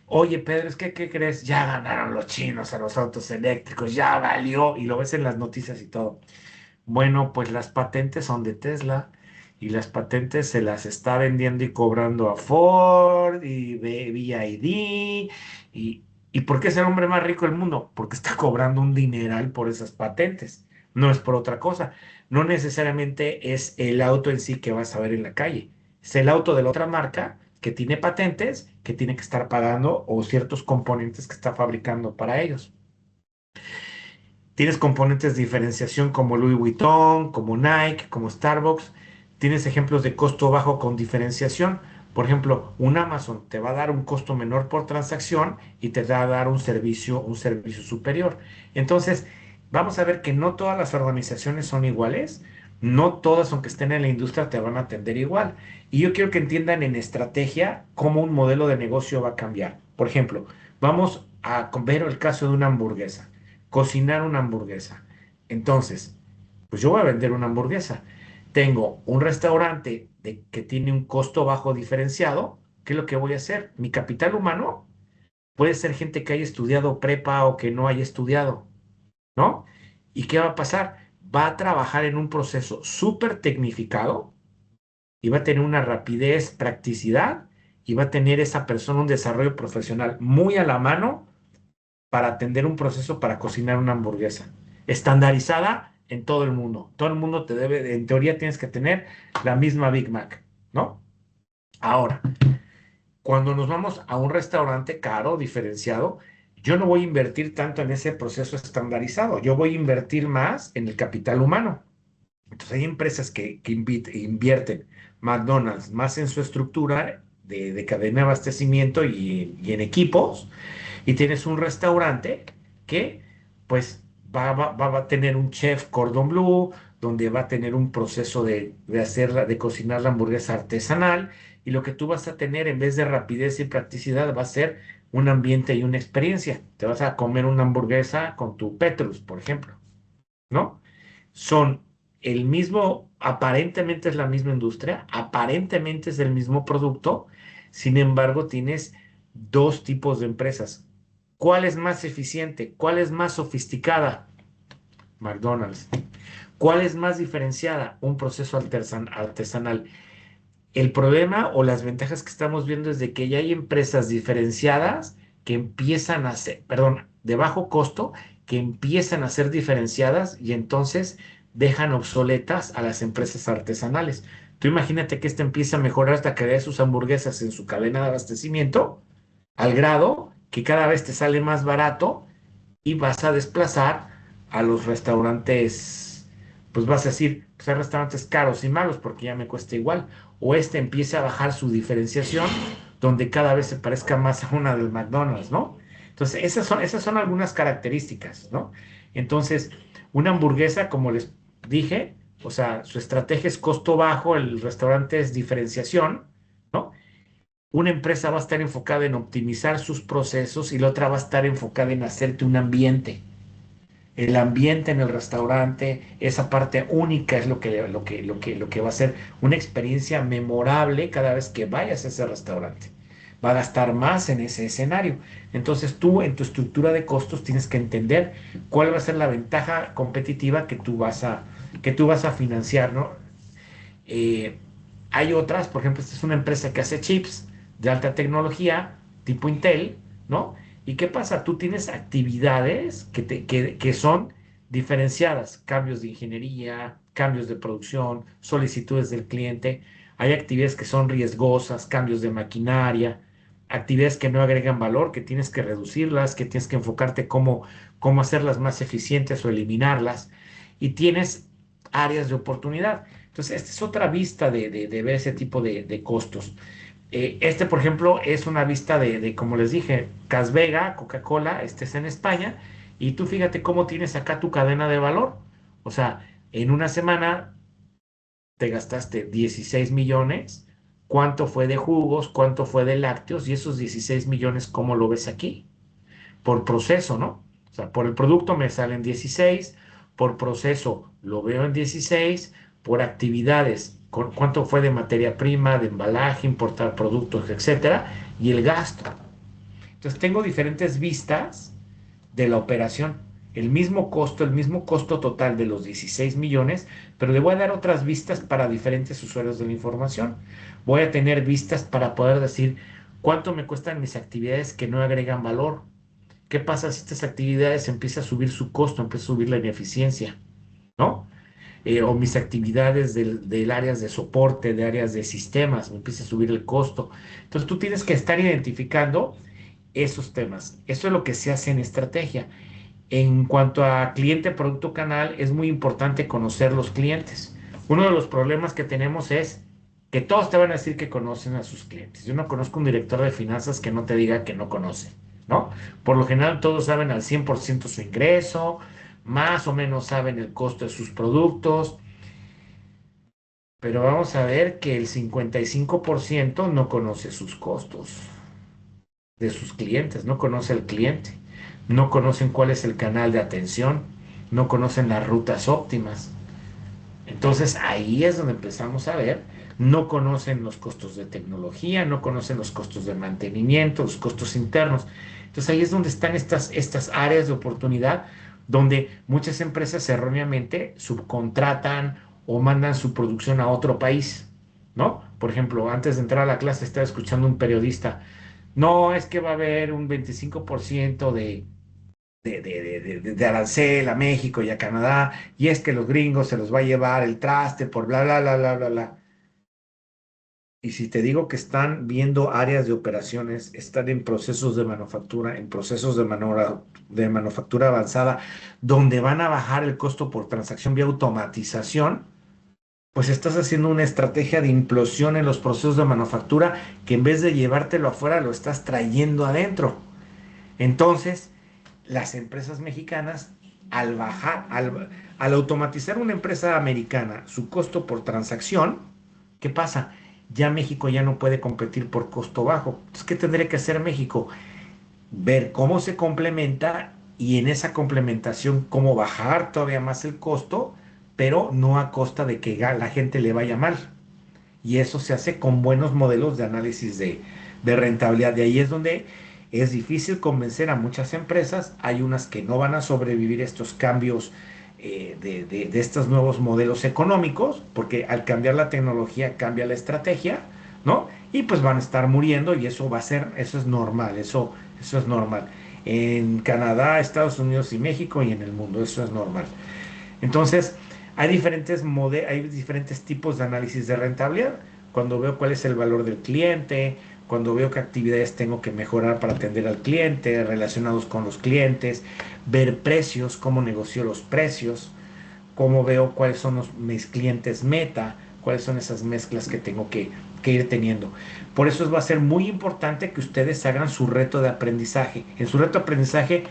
Oye, Pedro, es que, ¿qué crees? Ya ganaron los chinos a los autos eléctricos, ya valió, y lo ves en las noticias y todo. Bueno, pues las patentes son de Tesla y las patentes se las está vendiendo y cobrando a Ford y BYD. ¿Y por qué es el hombre más rico del mundo? Porque está cobrando un dineral por esas patentes. No es por otra cosa. No necesariamente es el auto en sí que vas a ver en la calle. Es el auto de la otra marca que tiene patentes que tiene que estar pagando o ciertos componentes que está fabricando para ellos. Tienes componentes de diferenciación como Louis Vuitton, como Nike, como Starbucks. Tienes ejemplos de costo bajo con diferenciación. Por ejemplo, un Amazon te va a dar un costo menor por transacción y te va a dar un servicio superior. Entonces, vamos a ver que no todas las organizaciones son iguales. No todas, aunque estén en la industria, te van a atender igual. Y yo quiero que entiendan en estrategia cómo un modelo de negocio va a cambiar. Por ejemplo, vamos a ver el caso de una hamburguesa, cocinar una hamburguesa. Entonces, pues yo voy a vender una hamburguesa. Tengo un restaurante que tiene un costo bajo diferenciado. ¿Qué es lo que voy a hacer? Mi capital humano puede ser gente que haya estudiado prepa o que no haya estudiado, ¿no? ¿Y qué va a pasar? Va a trabajar en un proceso súper tecnificado y va a tener una rapidez, practicidad y va a tener esa persona un desarrollo profesional muy a la mano para atender un proceso para cocinar una hamburguesa, estandarizada en todo el mundo. Todo el mundo te debe, en teoría tienes que tener la misma Big Mac, ¿no? Ahora, cuando nos vamos a un restaurante caro, diferenciado, yo no voy a invertir tanto en ese proceso estandarizado, yo voy a invertir más en el capital humano. Entonces hay empresas que invierten McDonald's más en su estructura de cadena de abastecimiento y en equipos, y tienes un restaurante que pues va a tener un chef cordon bleu, donde va a tener un proceso de cocinar la hamburguesa artesanal, y lo que tú vas a tener en vez de rapidez y practicidad va a ser un ambiente y una experiencia. Te vas a comer una hamburguesa con tu Petrus, por ejemplo, ¿no? Son el mismo, aparentemente es la misma industria, aparentemente es el mismo producto, sin embargo tienes dos tipos de empresas. ¿Cuál es más eficiente? ¿Cuál es más sofisticada? McDonald's. ¿Cuál es más diferenciada? Un proceso artesanal. El problema o las ventajas que estamos viendo es de que ya hay empresas diferenciadas que empiezan a ser, perdón, de bajo costo, que empiezan a ser diferenciadas y entonces dejan obsoletas a las empresas artesanales. Tú imagínate que esta empieza a mejorar la calidad de sus hamburguesas en su cadena de abastecimiento, al grado que cada vez te sale más barato y vas a desplazar a los restaurantes, pues vas a decir, pues hay restaurantes caros y malos porque ya me cuesta igual. O este empieza a bajar su diferenciación, donde cada vez se parezca más a una del McDonald's, ¿no? Entonces, esas son algunas características, ¿no? Entonces, una hamburguesa, como les dije, o sea, su estrategia es costo bajo, el restaurante es diferenciación, ¿no? Una empresa va a estar enfocada en optimizar sus procesos y la otra va a estar enfocada en hacerte un ambiente. El ambiente en el restaurante, esa parte única es lo que va a ser una experiencia memorable cada vez que vayas a ese restaurante. Va a gastar más en ese escenario. Entonces tú en tu estructura de costos tienes que entender cuál va a ser la ventaja competitiva que tú vas a financiar, ¿no? Eh, Hay otras, por ejemplo, esta es una empresa que hace chips de alta tecnología, tipo Intel, ¿no? ¿Y qué pasa? Tú tienes actividades que son diferenciadas, cambios de ingeniería, cambios de producción, solicitudes del cliente. Hay actividades que son riesgosas, cambios de maquinaria, actividades que no agregan valor, que tienes que reducirlas, que tienes que enfocarte cómo hacerlas más eficientes o eliminarlas. Y tienes áreas de oportunidad. Entonces, esta es otra vista de ver ese tipo de costos. Por ejemplo, es una vista como les dije, Cas Vega, Coca-Cola, este es en España, Y tú fíjate cómo tienes acá tu cadena de valor. O sea, en una semana te gastaste 16 millones. ¿Cuánto fue de jugos? ¿Cuánto fue de lácteos? Y esos 16 millones, ¿cómo lo ves aquí? Por proceso, ¿no? O sea, por el producto me salen 16, por proceso lo veo en 16, por actividades, cuánto fue de materia prima, de embalaje, importar productos, etcétera, y el gasto. Entonces tengo diferentes vistas de la operación. El mismo costo total de los 16 millones, pero le voy a dar otras vistas para diferentes usuarios de la información. Voy a tener vistas para poder decir cuánto me cuestan mis actividades que no agregan valor. ¿Qué pasa si estas actividades empieza a subir su costo, empieza a subir la ineficiencia, ¿no? O mis actividades del áreas de soporte, de áreas de sistemas, me empieza a subir el costo. Entonces tú tienes que estar identificando esos temas. Eso es lo que se hace en estrategia. En cuanto a cliente, producto, canal, es muy importante conocer los clientes. Uno de los problemas que tenemos es que todos te van a decir que conocen a sus clientes. Yo no conozco un director de finanzas que no te diga que no conoce, ¿no? Por lo general todos saben al 100% su ingreso, más o menos saben el costo de sus productos, pero vamos a ver que el 55% no conoce sus costos de sus clientes, no conoce el cliente, no conocen cuál es el canal de atención, no conocen las rutas óptimas. Entonces ahí es donde empezamos a ver, no conocen los costos de tecnología, no conocen los costos de mantenimiento, los costos internos. Entonces ahí es donde están estas áreas de oportunidad donde muchas empresas erróneamente subcontratan o mandan su producción a otro país, ¿no? Por ejemplo, antes de entrar a la clase estaba escuchando un periodista, no, es que va a haber un 25% de arancel a México y a Canadá, y es que los gringos se los va a llevar el traste por bla, bla, bla, bla, bla, bla. Y si te digo que están viendo áreas de operaciones, están en procesos de manufactura, en procesos de manufactura avanzada, donde van a bajar el costo por transacción vía automatización, pues estás haciendo una estrategia de implosión en los procesos de manufactura que en vez de llevártelo afuera, lo estás trayendo adentro. Entonces, las empresas mexicanas, al automatizar una empresa americana, su costo por transacción, ¿qué pasa? Ya México ya no puede competir por costo bajo. Entonces, ¿qué tendría que hacer México? Ver cómo se complementa y en esa complementación cómo bajar todavía más el costo, pero no a costa de que la gente le vaya mal. Y eso se hace con buenos modelos de análisis de rentabilidad. De ahí es donde es difícil convencer a muchas empresas. Hay unas que no van a sobrevivir estos cambios de estos nuevos modelos económicos, porque al cambiar la tecnología cambia la estrategia, ¿no? Y pues van a estar muriendo y eso va a ser, eso es normal, eso es normal. En Canadá, Estados Unidos y México y en el mundo, eso es normal. Entonces, hay diferentes tipos de análisis de rentabilidad. Cuando veo cuál es el valor del cliente, cuando veo qué actividades tengo que mejorar para atender al cliente, relacionados con los clientes, ver precios, cómo negocio los precios, cómo veo cuáles son mis clientes meta, cuáles son esas mezclas que tengo que ir teniendo. Por eso va a ser muy importante que ustedes hagan su reto de aprendizaje. En su reto de aprendizaje,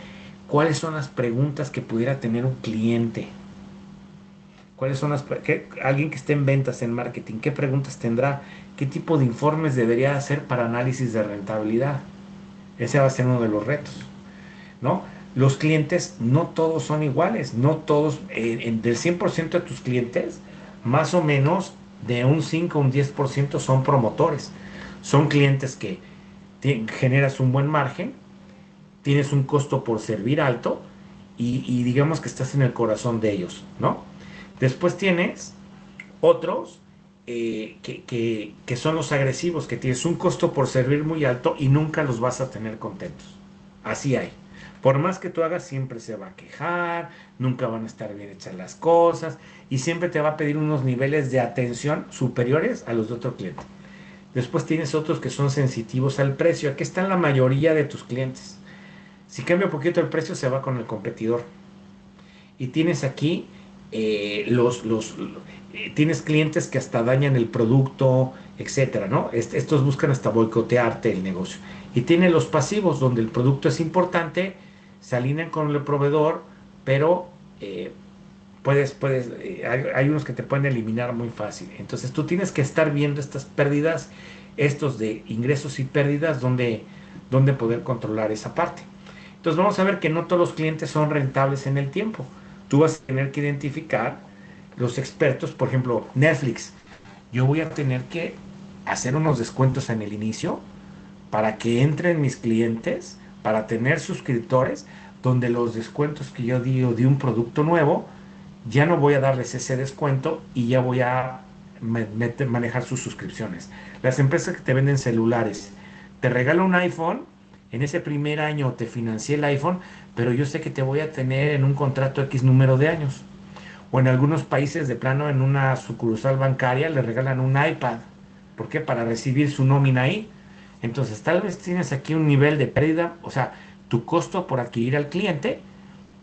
¿cuáles son las preguntas que pudiera tener un cliente? ¿Cuáles son alguien que esté en ventas, en marketing, qué preguntas tendrá? ¿Qué tipo de informes debería hacer para análisis de rentabilidad? Ese va a ser uno de los retos, ¿no? Los clientes no todos son iguales, no todos, del 100% de tus clientes, más o menos de un 5 a un 10% son promotores. Son clientes que generas un buen margen, tienes un costo por servir alto y digamos que estás en el corazón de ellos, ¿no? Después tienes otros que son los agresivos, que tienes un costo por servir muy alto y nunca los vas a tener contentos. Así hay. Por más que tú hagas, siempre se va a quejar, nunca van a estar bien hechas las cosas y siempre te va a pedir unos niveles de atención superiores a los de otro cliente. Después tienes otros que son sensitivos al precio. Aquí están la mayoría de tus clientes. Si cambia un poquito el precio, se va con el competidor. Y tienes aquí tienes clientes que hasta dañan el producto, etcétera, ¿no? Estos buscan hasta boicotearte el negocio. Y tiene los pasivos, donde el producto es importante, se alinean con el proveedor, pero hay unos que te pueden eliminar muy fácil. Entonces tú tienes que estar viendo estas pérdidas, estos de ingresos y pérdidas, donde poder controlar esa parte. Entonces vamos a ver que no todos los clientes son rentables en el tiempo. Tú vas a tener que identificar los expertos, por ejemplo, Netflix. Yo voy a tener que hacer unos descuentos en el inicio para que entren mis clientes, para tener suscriptores, donde los descuentos que yo digo de un producto nuevo, ya no voy a darles ese descuento y ya voy a manejar sus suscripciones. Las empresas que te venden celulares, te regalo un iPhone, en ese primer año te financié el iPhone, pero yo sé que te voy a tener en un contrato X número de años. O en algunos países de plano, en una sucursal bancaria, le regalan un iPad. ¿Por qué? Para recibir su nómina ahí. Entonces, tal vez tienes aquí un nivel de pérdida, o sea, tu costo por adquirir al cliente,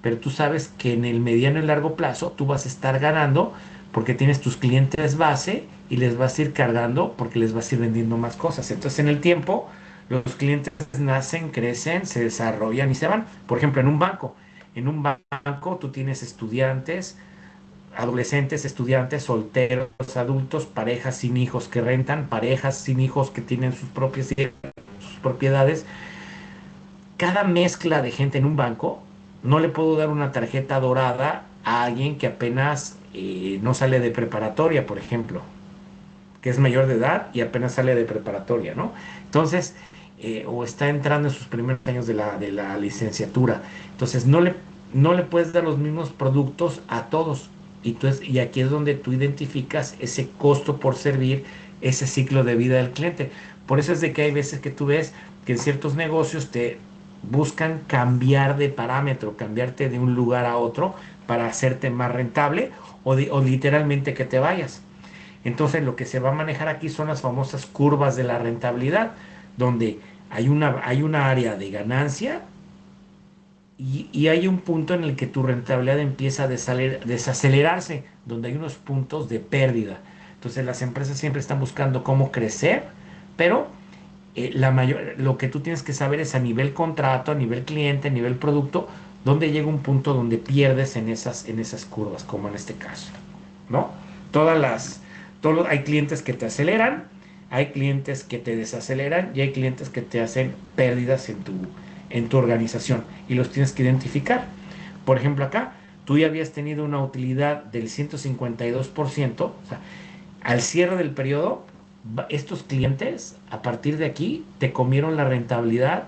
pero tú sabes que en el mediano y largo plazo tú vas a estar ganando porque tienes tus clientes base y les vas a ir cargando porque les vas a ir vendiendo más cosas. Entonces, en el tiempo, los clientes nacen, crecen, se desarrollan y se van. Por ejemplo, en un banco tú tienes estudiantes, adolescentes, estudiantes, solteros, adultos, parejas sin hijos que rentan, parejas sin hijos que tienen sus propiedades. Cada mezcla de gente en un banco, no le puedo dar una tarjeta dorada a alguien que apenas no sale de preparatoria, por ejemplo, que es mayor de edad y apenas sale de preparatoria, ¿no? Entonces, o está entrando en sus primeros años de la licenciatura. Entonces, no le puedes dar los mismos productos a todos. Y aquí es donde tú identificas ese costo por servir, ese ciclo de vida del cliente. Por eso es de que hay veces que tú ves que en ciertos negocios te buscan cambiar de parámetro, cambiarte de un lugar a otro para hacerte más rentable o literalmente que te vayas. Entonces lo que se va a manejar aquí son las famosas curvas de la rentabilidad, donde hay una área de ganancia y hay un punto en el que tu rentabilidad empieza a desacelerarse, donde hay unos puntos de pérdida. Entonces las empresas siempre están buscando cómo crecer, pero lo que tú tienes que saber es a nivel contrato, a nivel cliente, a nivel producto, donde llega un punto donde pierdes en esas curvas, como en este caso, ¿no? Todas las, hay clientes que te aceleran, hay clientes que te desaceleran y hay clientes que te hacen pérdidas en tu organización y los tienes que identificar. Por ejemplo, acá tú ya habías tenido una utilidad del 152%, o sea, al cierre del periodo, estos clientes, a partir de aquí, te comieron la rentabilidad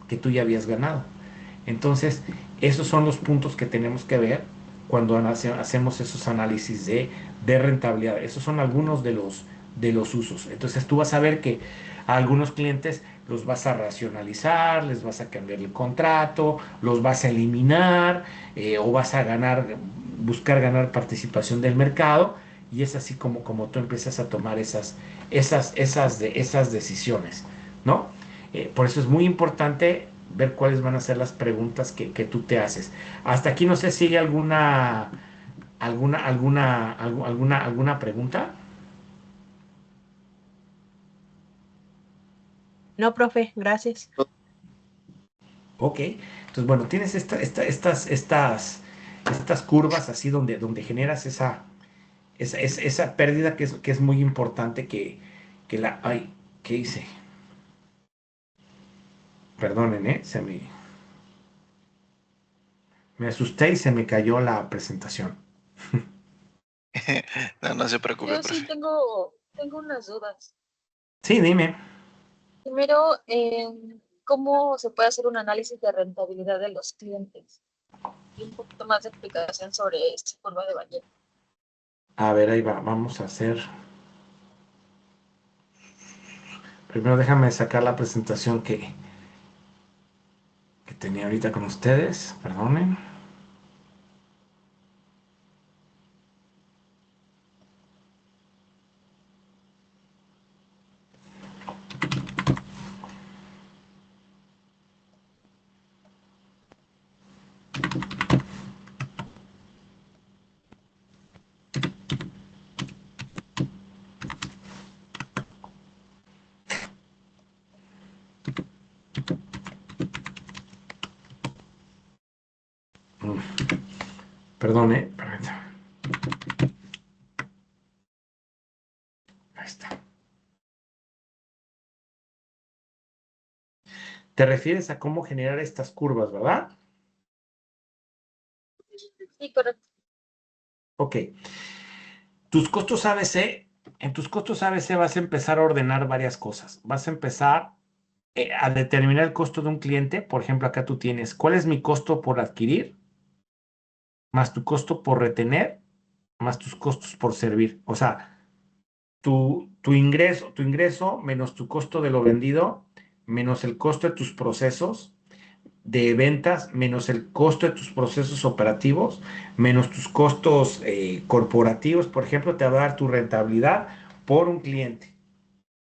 que tú ya habías ganado. Entonces, esos son los puntos que tenemos que ver cuando hacemos esos análisis de rentabilidad. Esos son algunos de los usos. Entonces, tú vas a ver que a algunos clientes los vas a racionalizar, les vas a cambiar el contrato, los vas a eliminar o vas a buscar ganar participación del mercado y es así como tú empiezas a tomar esas decisiones, ¿no? Por eso es muy importante ver cuáles van a ser las preguntas que tú te haces. Hasta aquí no sé si hay alguna pregunta. No, profe, gracias. Ok, entonces bueno, tienes estas curvas así donde generas esa pérdida que es muy importante ay, ¿qué hice? Perdonen, me asusté y se me cayó la presentación. No, no se preocupe, Yo sí profe. tengo unas dudas. Sí, dime. Primero, ¿cómo se puede hacer un análisis de rentabilidad de los clientes? Y un poquito más de explicación sobre esta curva de ballena. A ver, ahí va, vamos a hacer. Primero déjame sacar la presentación que tenía ahorita con ustedes, perdonen. Perdón, permítame. Ahí está. Te refieres a cómo generar estas curvas, ¿verdad? Sí, correcto. Ok. Tus costos ABC, en tus costos ABC vas a empezar a ordenar varias cosas. Vas a empezar a determinar el costo de un cliente. Por ejemplo, acá tú tienes, ¿cuál es mi costo por adquirir? Más tu costo por retener, más tus costos por servir. O sea, tu ingreso menos tu costo de lo vendido, menos el costo de tus procesos de ventas, menos el costo de tus procesos operativos, menos tus costos corporativos, por ejemplo, te va a dar tu rentabilidad por un cliente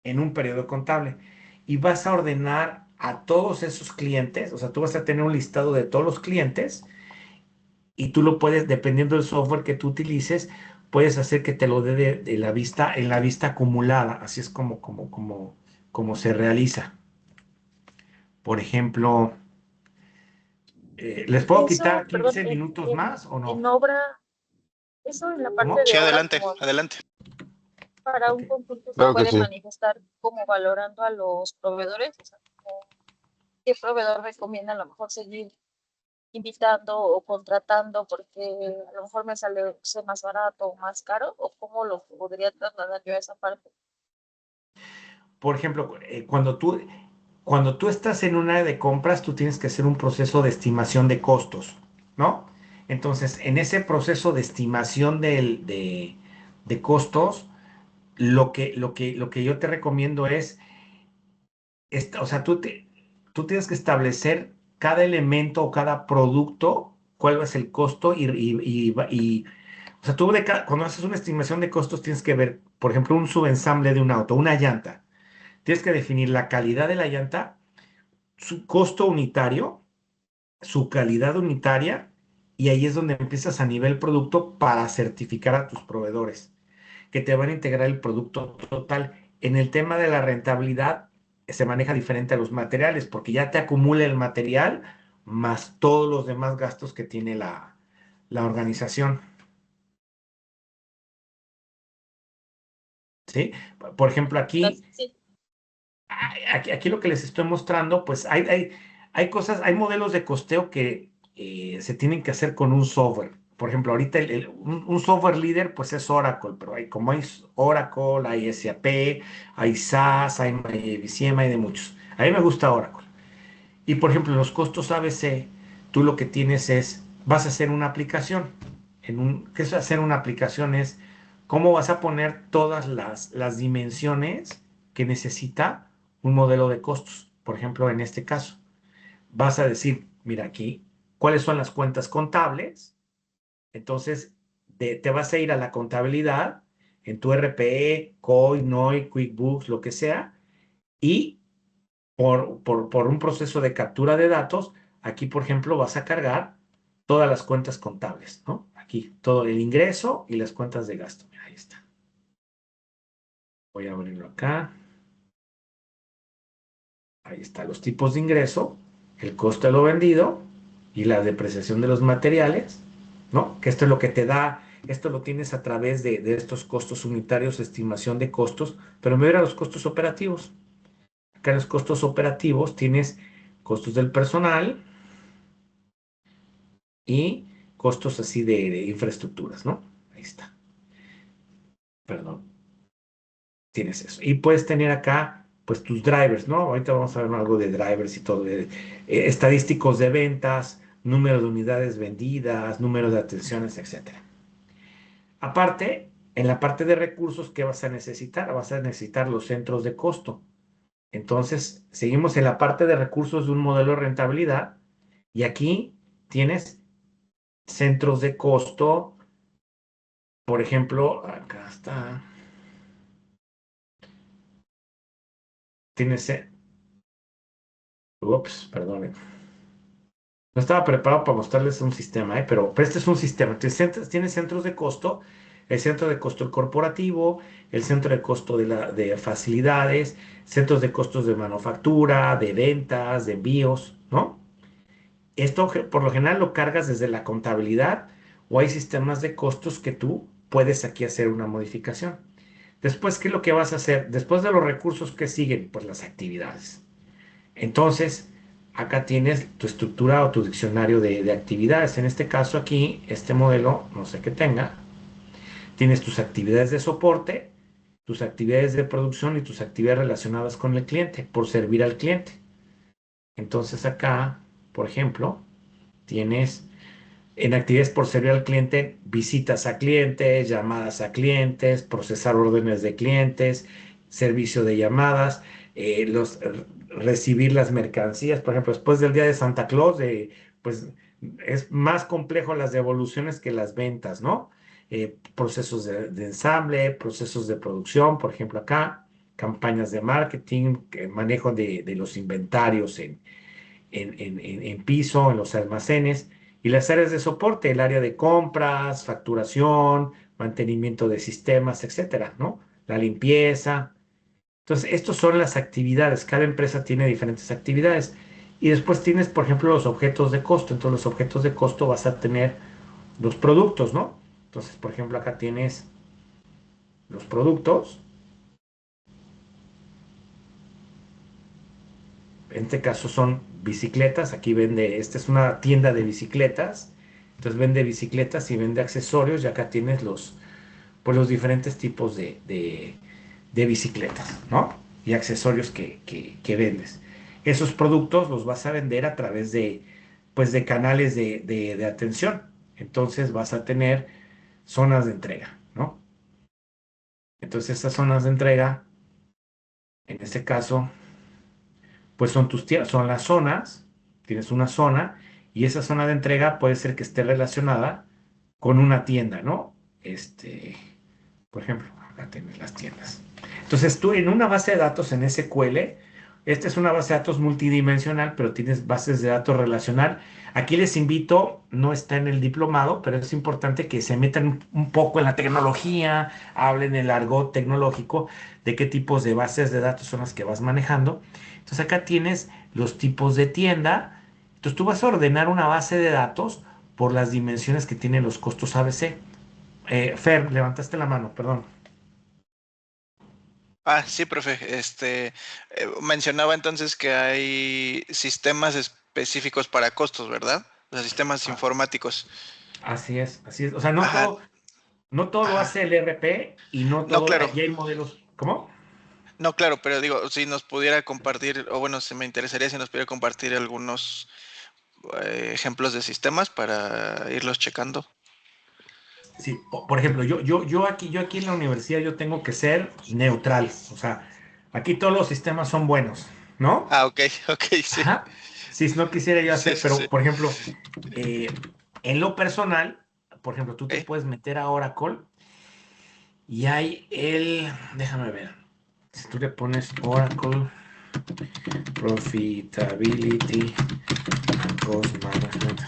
en un periodo contable. Y vas a ordenar a todos esos clientes, o sea, tú vas a tener un listado de todos los clientes y tú lo puedes, dependiendo del software que tú utilices, puedes hacer que te lo dé de la vista, en la vista acumulada. Así es como se realiza. Por ejemplo, ¿les puedo quitar Eso, perdón, 15 minutos más o en no? obra, eso en la parte ¿Cómo? de Sí, obra, adelante, como adelante. para Ok. un concurso se Claro que puede sí. manifestar como valorando a los proveedores, o sea, como qué proveedor recomienda a lo mejor seguir invitando o contratando porque a lo mejor me sale más barato o más caro, o cómo lo podría trasladar yo a esa parte. Por ejemplo, cuando tú estás en un área de compras, tú tienes que hacer un proceso de estimación de costos, ¿no? Entonces, en ese proceso de estimación de costos, lo que yo te recomiendo es, o sea, tú tienes que establecer cada elemento o cada producto, cuál es el costo o sea, cuando haces una estimación de costos, tienes que ver, por ejemplo, un subensamble de un auto, una llanta. Tienes que definir la calidad de la llanta, su costo unitario, su calidad unitaria, y ahí es donde empiezas a nivel producto para certificar a tus proveedores, que te van a integrar el producto total. En el tema de la rentabilidad, se maneja diferente a los materiales, porque ya te acumula el material más todos los demás gastos que tiene la organización. ¿Sí? Por ejemplo, aquí Sí, aquí lo que les estoy mostrando, pues hay cosas, hay modelos de costeo que se tienen que hacer con un software. Por ejemplo, ahorita un software líder, pues es Oracle, pero como hay Oracle, hay SAP, hay SAS, hay IBM, hay de muchos. A mí me gusta Oracle. Y por ejemplo, en los costos ABC, tú lo que tienes es, vas a hacer una aplicación. ¿Qué es hacer una aplicación? Es cómo vas a poner todas las dimensiones que necesita un modelo de costos. Por ejemplo, en este caso, vas a decir, mira aquí, ¿cuáles son las cuentas contables? Entonces, te vas a ir a la contabilidad en tu RPE, COI, NOI, QuickBooks, lo que sea, y por un proceso de captura de datos, aquí, por ejemplo, vas a cargar todas las cuentas contables, ¿no? Aquí, todo el ingreso y las cuentas de gasto. Mira, ahí está. Voy a abrirlo acá. Ahí está, los tipos de ingreso, el costo de lo vendido y la depreciación de los materiales, ¿no? Que esto es lo que te da, esto lo tienes a través de estos costos unitarios, estimación de costos, pero me voy a ir a los costos operativos. Acá en los costos operativos tienes costos del personal y costos así de infraestructuras, ¿no? Ahí está. Perdón. Tienes eso. Y puedes tener acá, pues, tus drivers, ¿no? Ahorita vamos a ver algo de drivers y todo, estadísticos de ventas, número de unidades vendidas, número de atenciones, etcétera. Aparte, en la parte de recursos, ¿qué vas a necesitar? Vas a necesitar los centros de costo. Entonces, seguimos en la parte de recursos de un modelo de rentabilidad y aquí tienes centros de costo. Por ejemplo, acá está. Tienes. Ups, perdón. No estaba preparado para mostrarles un sistema, pero este es un sistema. Entonces, tiene centros de costo, el centro de costo del corporativo, el centro de costo de facilidades, centros de costos de manufactura, de ventas, de envíos, ¿no? Esto por lo general lo cargas desde la contabilidad o hay sistemas de costos que tú puedes aquí hacer una modificación. Después, ¿qué es lo que vas a hacer? Después de los recursos que siguen, pues las actividades. Entonces, acá tienes tu estructura o tu diccionario de actividades. En este caso aquí, este modelo, no sé qué tenga, tienes tus actividades de soporte, tus actividades de producción y tus actividades relacionadas con el cliente, por servir al cliente. Entonces acá, por ejemplo, tienes en actividades por servir al cliente, visitas a clientes, llamadas a clientes, procesar órdenes de clientes, servicio de llamadas, recibir las mercancías. Por ejemplo, después del día de Santa Claus, pues es más complejo las devoluciones que las ventas, ¿no? Procesos de ensamble, procesos de producción, por ejemplo, acá, campañas de marketing, manejo de los inventarios en piso, en los almacenes, y las áreas de soporte, el área de compras, facturación, mantenimiento de sistemas, etcétera, ¿no? La limpieza. Entonces, estas son las actividades. Cada empresa tiene diferentes actividades. Y después tienes, por ejemplo, los objetos de costo. Entonces, los objetos de costo vas a tener los productos, ¿no? Entonces, por ejemplo, acá tienes los productos. En este caso son bicicletas. Aquí vende, esta es una tienda de bicicletas. Entonces vende bicicletas y vende accesorios. Y acá tienes pues, los diferentes tipos de bicicletas, ¿no? Y accesorios que vendes. Esos productos los vas a vender a través pues, de canales de atención. Entonces vas a tener zonas de entrega, ¿no? Entonces estas zonas de entrega, en este caso, pues son las zonas, tienes una zona y esa zona de entrega puede ser que esté relacionada con una tienda, ¿no? Por ejemplo, acá tienes las tiendas. Entonces tú en una base de datos en SQL, esta es una base de datos multidimensional, pero tienes bases de datos relacional. Aquí les invito, no está en el diplomado, pero es importante que se metan un poco en la tecnología, hablen el argot tecnológico de qué tipos de bases de datos son las que vas manejando. Entonces acá tienes los tipos de tienda. Entonces tú vas a ordenar una base de datos por las dimensiones que tienen los costos ABC. Fer, levantaste la mano, perdón. Ah, sí, profe. Mencionaba entonces que hay sistemas específicos para costos, ¿verdad? O sea, sistemas Ah, informáticos. así es, así es. O sea, Ajá, no todo lo ajá. hace el RP y no No, todo, claro. y hay modelos. ¿Cómo? No, claro, pero digo, si nos pudiera compartir, o bueno, se me interesaría si nos pudiera compartir algunos ejemplos de sistemas para irlos checando. Sí, por ejemplo, yo aquí en la universidad yo tengo que ser neutral. O sea, aquí todos los sistemas son buenos, ¿no? Ah, ok, ok, sí. Ajá. Si no quisiera yo Sí, hacer, sí, sí. pero por ejemplo, en lo personal, por ejemplo, tú te Ok. puedes meter a Oracle y déjame ver, si tú le pones Oracle Profitability and Cost Management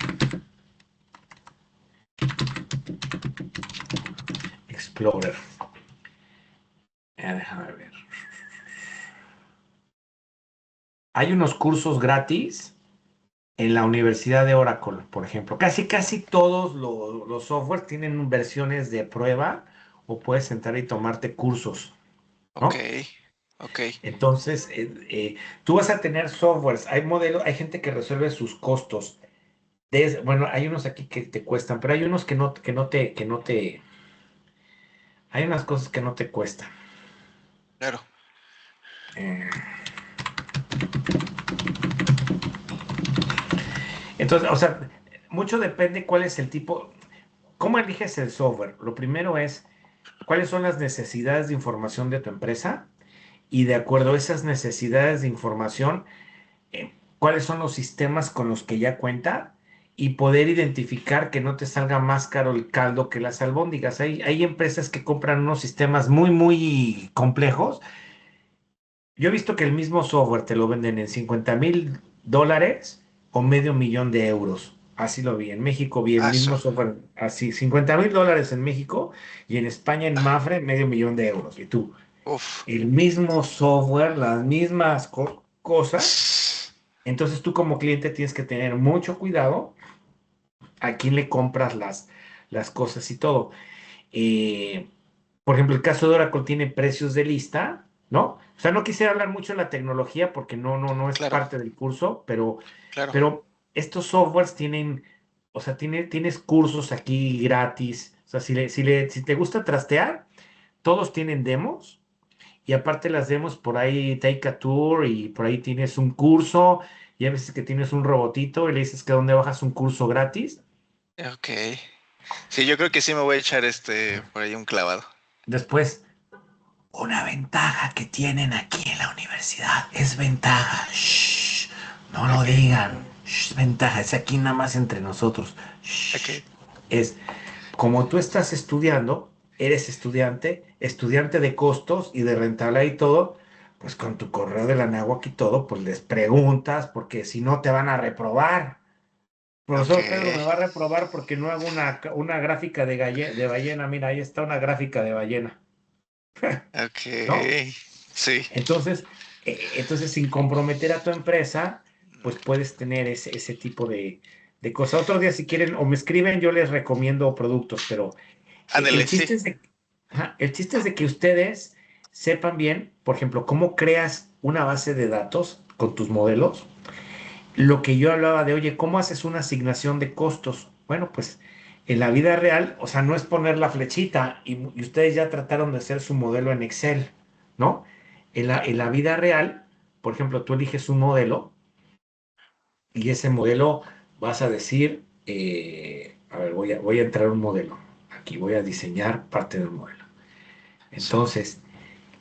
Explorer. Déjame ver. Hay unos cursos gratis en la Universidad de Oracle, por ejemplo. Casi todos los softwares tienen versiones de prueba o puedes entrar y tomarte cursos, Ok, ¿no? ok. Entonces, tú vas a tener softwares, hay modelos, hay gente que resuelve sus costos. Bueno, hay unos aquí que te cuestan, pero hay unos hay unas cosas que no te cuestan. Claro. Eh, entonces, o sea, mucho depende cuál es el tipo, cómo eliges el software. Lo primero es cuáles son las necesidades de información de tu empresa y de acuerdo a esas necesidades de información, cuáles son los sistemas con los que ya cuenta y poder identificar que no te salga más caro el caldo que las albóndigas. Hay empresas que compran unos sistemas muy complejos. Yo he visto que el mismo software te lo venden en $50,000 o $500,000. Así lo vi. En México vi el Aso. mismo software así, $50,000 en México y en España en Mafre $500,000. Y tú, Uf. el mismo software, las mismas cosas. Entonces tú como cliente tienes que tener mucho cuidado a quién le compras las cosas y todo. Eh, por ejemplo, el caso de Oracle tiene precios de lista, ¿no? O sea, no quisiera hablar mucho de la tecnología porque no es Claro, parte del curso, pero, claro. pero estos softwares tienen, o sea, tienes cursos aquí gratis. O sea, si te gusta trastear, todos tienen demos. Y aparte las demos por ahí, Take a Tour y por ahí tienes un curso y a veces que tienes un robotito y le dices que dónde bajas un curso gratis. Ok. Sí, yo creo que sí me voy a echar por ahí un clavado. Después, una ventaja que tienen aquí en la universidad es ventaja. Shh, no lo Ok, digan. Shh, ventaja, es aquí nada más entre nosotros. ok. Shh. Es como tú estás estudiando, eres estudiante de costos y de rentabilidad y todo, pues con tu correo de la náhuatl y todo, pues les preguntas, porque si no te van a reprobar. Ok, Profesor Pedro me va a reprobar porque no hago una gráfica de ballena. Mira, ahí está una gráfica de ballena, ¿no? ok. Sí. Entonces, sin comprometer a tu empresa, pues puedes tener ese tipo de cosas. Otro día, si quieren, o me escriben, yo les recomiendo productos, pero el Ándale, sí. chiste es el chiste es de que ustedes sepan bien, por ejemplo, cómo creas una base de datos con tus modelos. Lo que yo hablaba de, oye, ¿cómo haces una asignación de costos? Bueno, pues en la vida real, o sea, no es poner la flechita y ustedes ya trataron de hacer su modelo en Excel, ¿no? En la vida real, por ejemplo, tú eliges un modelo y ese modelo vas a decir, a ver, voy a entrar a un modelo. Aquí voy a diseñar parte del modelo. Sí. Entonces,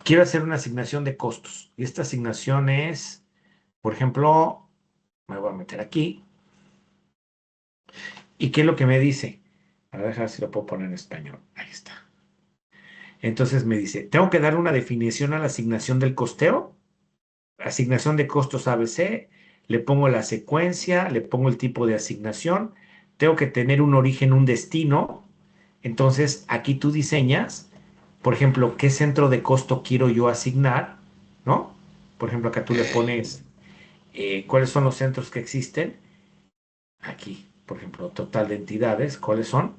quiero hacer una asignación de costos. Y esta asignación es, por ejemplo, me voy a meter aquí. ¿Y qué es lo que me dice? A ver, dejar si lo puedo poner en español. Ahí está. Entonces me dice, tengo que dar una definición a la asignación del costeo, asignación de costos ABC, le pongo la secuencia, le pongo el tipo de asignación, tengo que tener un origen, un destino. Entonces aquí tú diseñas, por ejemplo, qué centro de costo quiero yo asignar, ¿no? Por ejemplo, acá tú le Ok. pones cuáles son los centros que existen. Aquí, por ejemplo, total de entidades, ¿cuáles son?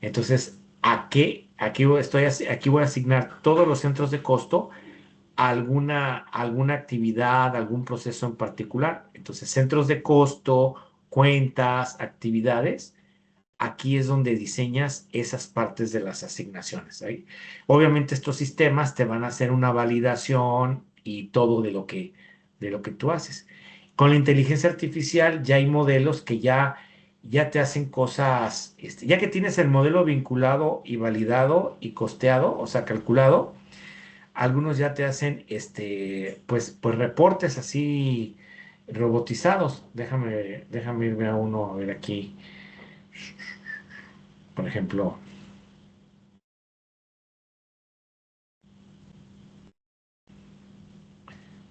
Entonces, aquí voy a asignar todos los centros de costo a alguna actividad, algún proceso en particular. Entonces, centros de costo, cuentas, actividades, aquí es donde diseñas esas partes de las asignaciones. ¿Sí? Obviamente, estos sistemas te van a hacer una validación y todo de lo que tú haces. Con la inteligencia artificial ya hay modelos que ya te hacen cosas, ya que tienes el modelo vinculado y validado y costeado, o sea, calculado, algunos ya te hacen, pues reportes así robotizados. Déjame irme a uno, a ver aquí, por ejemplo,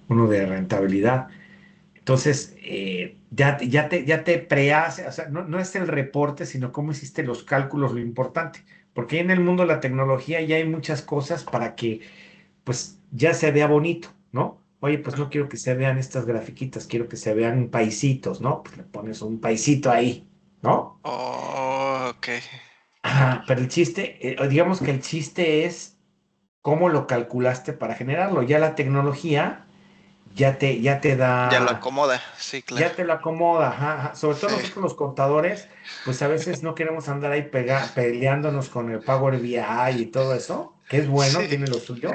uno de rentabilidad. Entonces, ya te prehace, o sea, no es el reporte, sino cómo hiciste los cálculos, lo importante. Porque en el mundo de la tecnología ya hay muchas cosas para que, pues, ya se vea bonito, ¿no? Oye, pues no quiero que se vean estas grafiquitas, quiero que se vean paisitos, ¿no? Pues le pones un paisito ahí, ¿no? Oh, ok. Ajá, pero digamos que el chiste es cómo lo calculaste para generarlo. Ya la tecnología ya te Ya lo da. acomoda. Sí, claro. Ya te lo acomoda, ajá, ajá. Sobre todo Sí. nosotros los contadores, pues a veces no queremos andar ahí peleándonos con el Power BI y todo eso, que es bueno, Sí. tiene lo suyo.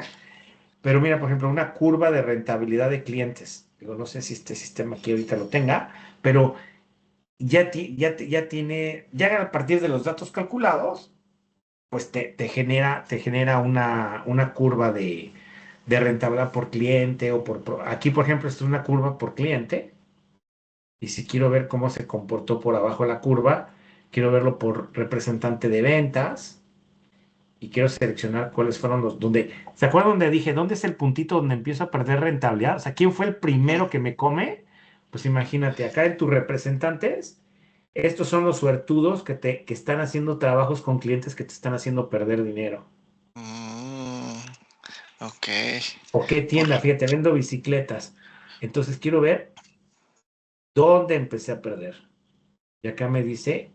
Pero mira, por ejemplo, una curva de rentabilidad de clientes. Digo, no sé si este sistema aquí ahorita lo tenga, pero ya a partir de los datos calculados, pues te genera una curva de rentabilidad por cliente aquí, por ejemplo, esto es una curva por cliente. Y si quiero ver cómo se comportó por abajo la curva, quiero verlo por representante de ventas y quiero seleccionar cuáles fueron ¿se acuerdan donde dije, dónde es el puntito donde empiezo a perder rentabilidad? O sea, ¿quién fue el Mm. primero que me come? Pues imagínate, acá en tus representantes, estos son los suertudos que están haciendo trabajos con clientes que te están haciendo perder dinero. Mm, ok. ¿O qué Por, tienda? Fíjate, vendo bicicletas. Entonces quiero ver dónde empecé a perder. Y acá me dice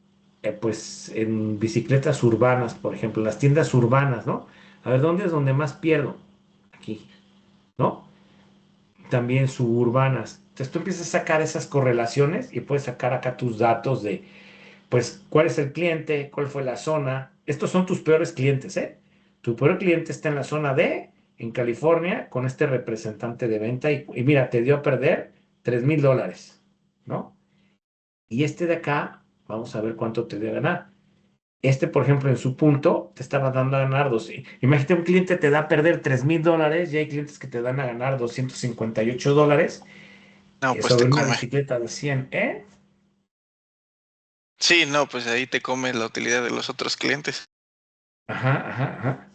pues en bicicletas urbanas, por ejemplo, en las tiendas urbanas, ¿no? A ver, ¿dónde es donde más pierdo? Aquí, ¿no? También suburbanas. Entonces tú empiezas a sacar esas correlaciones y puedes sacar acá tus datos de, pues, cuál es el cliente, cuál fue la zona. Estos son tus peores clientes, ¿eh? Tu peor cliente está en la zona D, en California, con este representante de venta y mira, te dio a perder $3,000, ¿no? Y este de acá, vamos a ver cuánto te dio a ganar. Este, por ejemplo, en su punto, te estaba dando a ganar dos. Imagínate, un cliente te da a perder $3,000 y hay clientes que te dan a ganar $258 No, pues te sobre una come. bicicleta de 100, ¿eh? Sí, no, pues ahí te come la utilidad de los otros clientes. Ajá, ajá, ajá.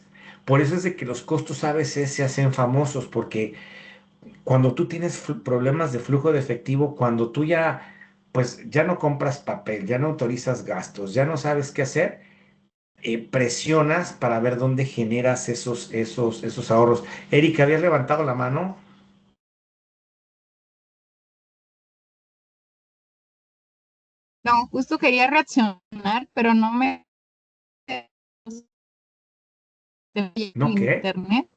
Por eso es de que los costos a veces se hacen famosos, porque cuando tú tienes problemas de flujo de efectivo, cuando tú ya, pues ya no compras papel, ya no autorizas gastos, ya no sabes qué hacer, presionas para ver dónde generas esos ahorros. Erika, ¿habías levantado la mano? No, justo quería reaccionar, pero no me el ¿No qué? internet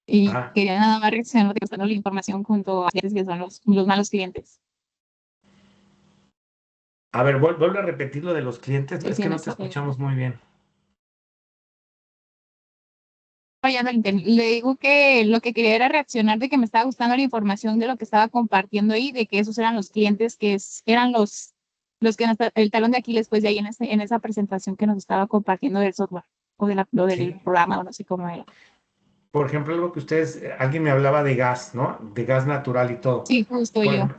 y Ah, quería nada más reaccionar de la información junto a clientes que son los malos clientes. a ver, vuelve a repetir lo de los clientes, Sí, es sí, que en no te eso. escuchamos muy bien. Le digo que lo que quería era reaccionar de que me estaba gustando la información de lo que estaba compartiendo ahí, de que esos eran los clientes eran los que el talón de Aquiles, pues de ahí en esa presentación que nos estaba compartiendo del software o del Sí. programa o no sé cómo era. Por ejemplo, algo que ustedes, alguien me hablaba de gas, ¿no? De gas natural y todo. Sí, justo Por yo. ejemplo,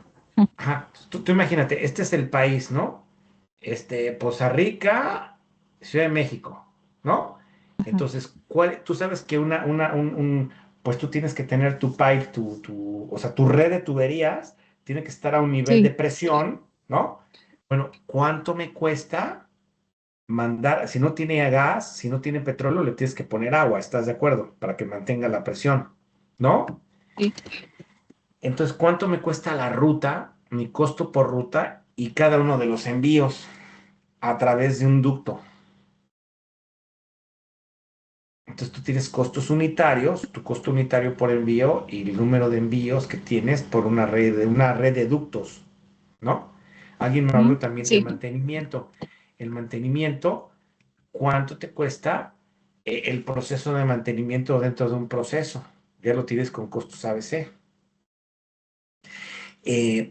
ajá, tú imagínate, este es el país, ¿no? Poza Rica, Ciudad de México, ¿no? Ajá. Entonces, tú sabes que pues tú tienes que tener tu pipe, o sea, tu red de tuberías tiene que estar a un nivel de Sí, presión, ¿no? Bueno, ¿cuánto me cuesta mandar, si no tiene gas, si no tiene petróleo, le tienes que poner agua, ¿estás de acuerdo? Para que mantenga la presión, ¿no? sí. Entonces, ¿cuánto me cuesta la ruta, mi costo por ruta y cada uno de los envíos a través de un ducto? Entonces, tú tienes costos unitarios, tu costo unitario por envío y el número de envíos que tienes por una red de ductos, ¿no? Alguien me habló también de Sí. mantenimiento. El mantenimiento, ¿cuánto te cuesta el proceso de mantenimiento dentro de un proceso? Ya lo tienes con costos ABC.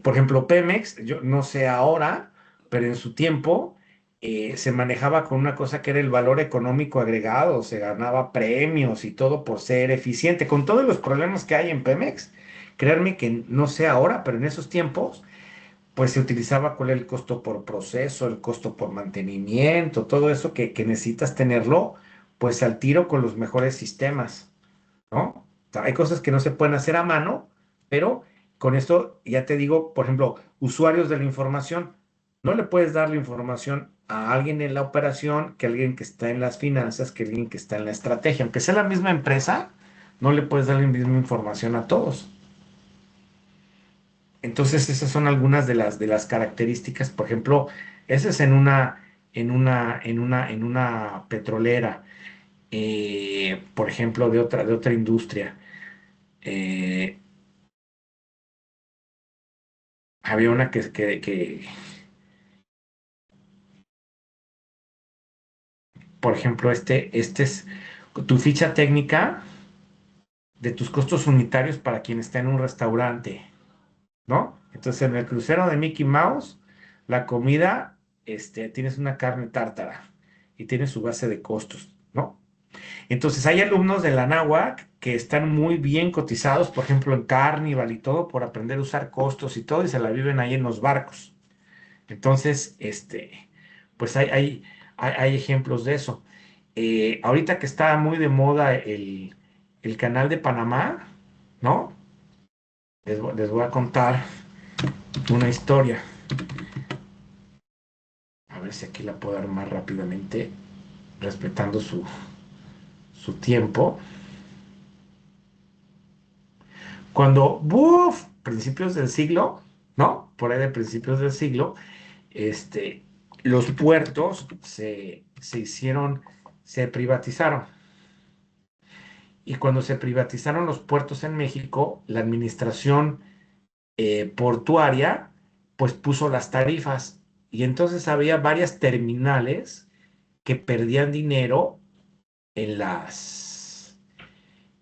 Por ejemplo, Pemex, yo no sé ahora, pero en su tiempo se manejaba con una cosa que era el valor económico agregado, se ganaba premios y todo por ser eficiente. Con todos los problemas que hay en Pemex, créanme que no sé ahora, pero en esos tiempos, pues se utilizaba cuál era el costo por proceso, el costo por mantenimiento, todo eso que necesitas tenerlo, pues al tiro con los mejores sistemas. ¿No? O sea, hay cosas que no se pueden hacer a mano, pero con esto ya te digo, por ejemplo, usuarios de la información, no le puedes dar la información a alguien en la operación que a alguien que está en las finanzas, que a alguien que está en la estrategia. Aunque sea la misma empresa, no le puedes dar la misma información a todos. Entonces, esas son algunas de las características. Por ejemplo, ese es en una petrolera, por ejemplo, de otra industria. Eh, Había una por ejemplo, este es tu ficha técnica de tus costos unitarios para quien está en un restaurante, ¿no? Entonces, en el crucero de Mickey Mouse, la comida, tienes una carne tártara y tiene su base de costos, ¿no? Entonces, hay alumnos de la náhuac que están muy bien cotizados, por ejemplo, en Carnival y todo, por aprender a usar costos y todo, y se la viven ahí en los barcos. Entonces, pues hay ejemplos de eso. Ahorita que está muy de moda el canal de Panamá, ¿no? Les voy a contar una historia. A ver si aquí la puedo armar rápidamente, respetando su tiempo. Cuando, principios del siglo, ¿no? Por ahí de principios del siglo, este, los puertos se privatizaron. Y cuando se privatizaron los puertos en México, la administración portuaria, pues puso las tarifas. Y entonces había varias terminales que perdían dinero en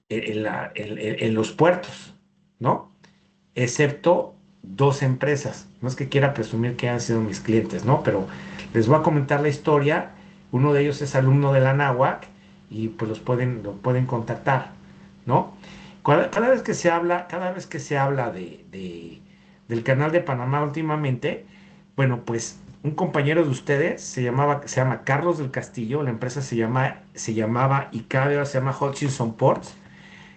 en los puertos, ¿no? Excepto dos empresas. No es que quiera presumir que han sido mis clientes, ¿no? Pero les voy a comentar la historia. Uno de ellos es alumno de la Náhuac y pues lo pueden contactar, ¿no? Cada vez que se habla del canal de Panamá últimamente, bueno, pues un compañero de ustedes se llama Carlos del Castillo, la empresa se llamaba ICABE, ahora se llama Hutchinson Ports,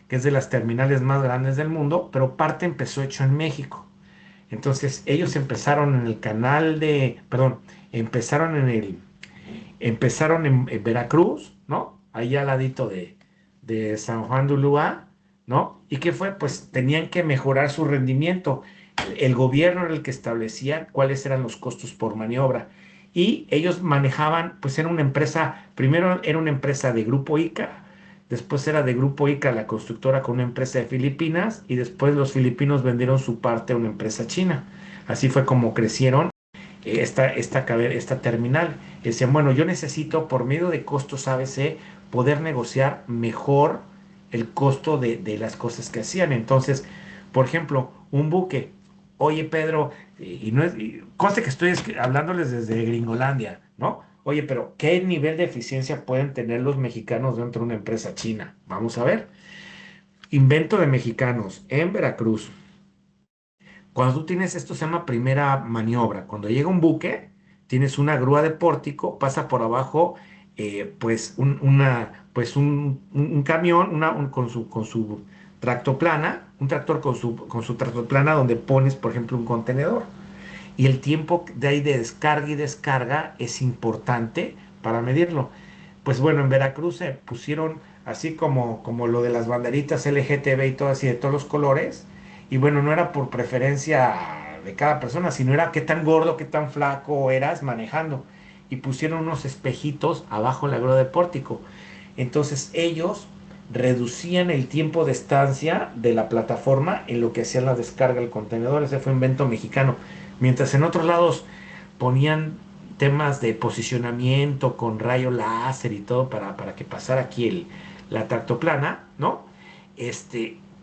que es de las terminales más grandes del mundo, pero parte empezó hecho en México. Entonces, ellos empezaron en el canal perdón, empezaron en Veracruz, ¿no? Ahí al ladito de San Juan de Ulúa, ¿no? ¿Y qué fue? Pues tenían que mejorar su rendimiento. El gobierno era el que establecía cuáles eran los costos por maniobra. Y ellos manejaban, pues era una empresa, primero era una empresa de Grupo ICA, después era de Grupo ICA la constructora con una empresa de Filipinas y después los filipinos vendieron su parte a una empresa china. Así fue como crecieron esta terminal. Decían, bueno, yo necesito por medio de costos ABC poder negociar mejor el costo de las cosas que hacían. Entonces, por ejemplo, un buque, oye Pedro, y no es, conste que estoy hablándoles desde Gringolandia, ¿no? Oye, pero ¿qué nivel de eficiencia pueden tener los mexicanos dentro de una empresa china? Vamos a ver. Invento de mexicanos en Veracruz. Cuando tú tienes esto se llama primera maniobra. Cuando llega un buque, tienes una grúa de pórtico, pasa por abajo, pues un camión con su tractoplana, un tractor con su tractoplana donde pones, por ejemplo, un contenedor. Y el tiempo de ahí de descarga y descarga es importante para medirlo. Pues bueno, en Veracruz se pusieron así como lo de las banderitas LGTB y todo así de todos los colores. Y bueno, no era por preferencia de cada persona, sino era qué tan gordo, qué tan flaco eras manejando. Y pusieron unos espejitos abajo en la grúa de pórtico. Entonces ellos reducían el tiempo de estancia de la plataforma en lo que hacían la descarga del contenedor. Ese fue invento mexicano. Mientras en otros lados ponían temas de posicionamiento con rayo láser y todo para que pasara aquí la tractoplana, ¿no?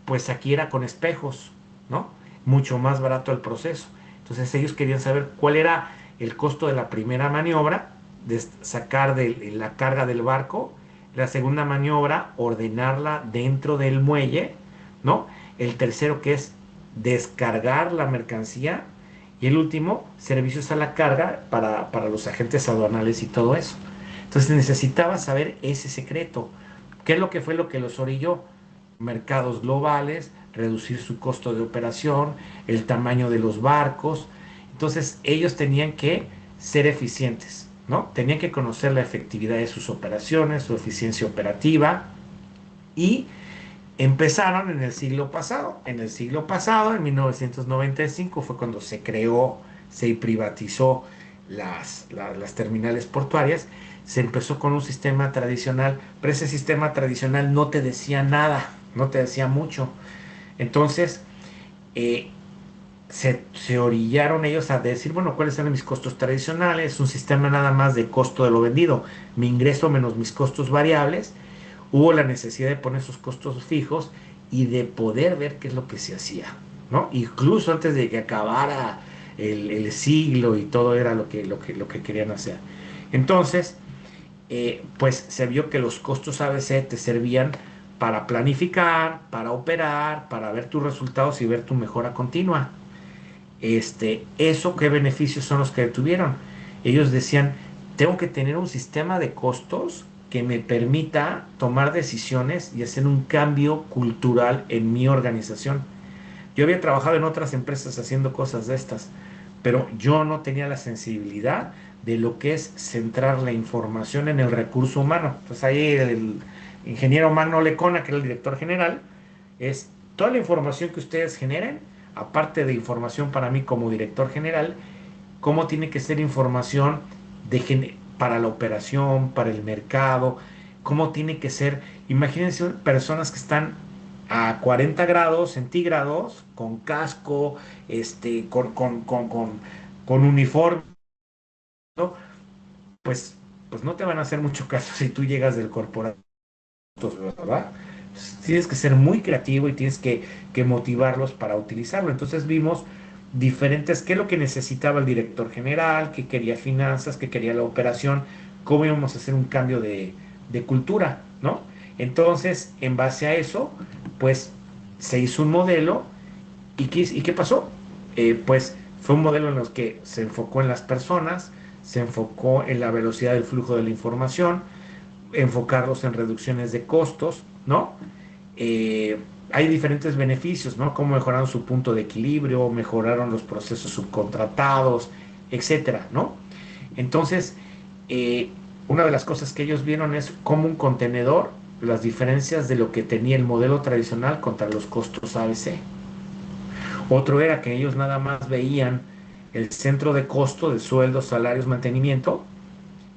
Pues aquí era con espejos, ¿no? Mucho más barato el proceso. Entonces ellos querían saber cuál era el costo de la primera maniobra, de sacar la carga del barco, la segunda maniobra, ordenarla dentro del muelle, ¿no? El tercero que es descargar la mercancía y el último, servicios a la carga para los agentes aduanales y todo eso. Entonces necesitaba saber ese secreto. ¿Qué es lo que fue lo que los orilló? Mercados globales, reducir su costo de operación, el tamaño de los barcos. Entonces ellos tenían que ser eficientes, ¿no? Tenían que conocer la efectividad de sus operaciones, su eficiencia operativa y empezaron en el siglo pasado. En el siglo pasado, en 1995, fue cuando se creó, se privatizó las terminales portuarias. Se empezó con un sistema tradicional, pero ese sistema tradicional no te decía nada, no te decía mucho. Entonces, se orillaron ellos a decir, bueno, ¿cuáles eran mis costos tradicionales? Un sistema nada más de costo de lo vendido, mi ingreso menos mis costos variables. Hubo la necesidad de poner sus costos fijos y de poder ver qué es lo que se hacía, ¿no? Incluso antes de que acabara el siglo y todo era lo que querían hacer. Entonces, pues se vio que los costos ABC te servían para planificar, para operar, para ver tus resultados y ver tu mejora continua. ¿Qué beneficios son los que tuvieron? Ellos decían, tengo que tener un sistema de costos que me permita tomar decisiones y hacer un cambio cultural en mi organización. Yo había trabajado en otras empresas haciendo cosas de estas, pero yo no tenía la sensibilidad de lo que es centrar la información en el recurso humano. Entonces ahí el ingeniero Magno Lecona, que era el director general, es toda la información que ustedes generen, aparte de información para mí como director general, cómo tiene que ser información para la operación, para el mercado, cómo tiene que ser. Imagínense personas que están a 40 grados centígrados, con casco, con uniforme, ¿no? Pues, pues no te van a hacer mucho caso si tú llegas del corporativo, ¿verdad? Tienes que ser muy creativo y tienes que motivarlos para utilizarlo. Entonces vimos diferentes, qué es lo que necesitaba el director general, qué quería finanzas, qué quería la operación, cómo íbamos a hacer un cambio de cultura, ¿no? Entonces, en base a eso, pues se hizo un modelo y qué pasó? Pues fue un modelo en el que se enfocó en las personas, se enfocó en la velocidad del flujo de la información, enfocarlos en reducciones de costos, ¿no? Eh, Hay diferentes beneficios, ¿no? Cómo mejoraron su punto de equilibrio, mejoraron los procesos subcontratados, etcétera, ¿no? Entonces, eh, una de las cosas que ellos vieron es cómo un contenedor, las diferencias de lo que tenía el modelo tradicional contra los costos ABC. Otro era que ellos nada más veían el centro de costo de sueldos, salarios, mantenimiento,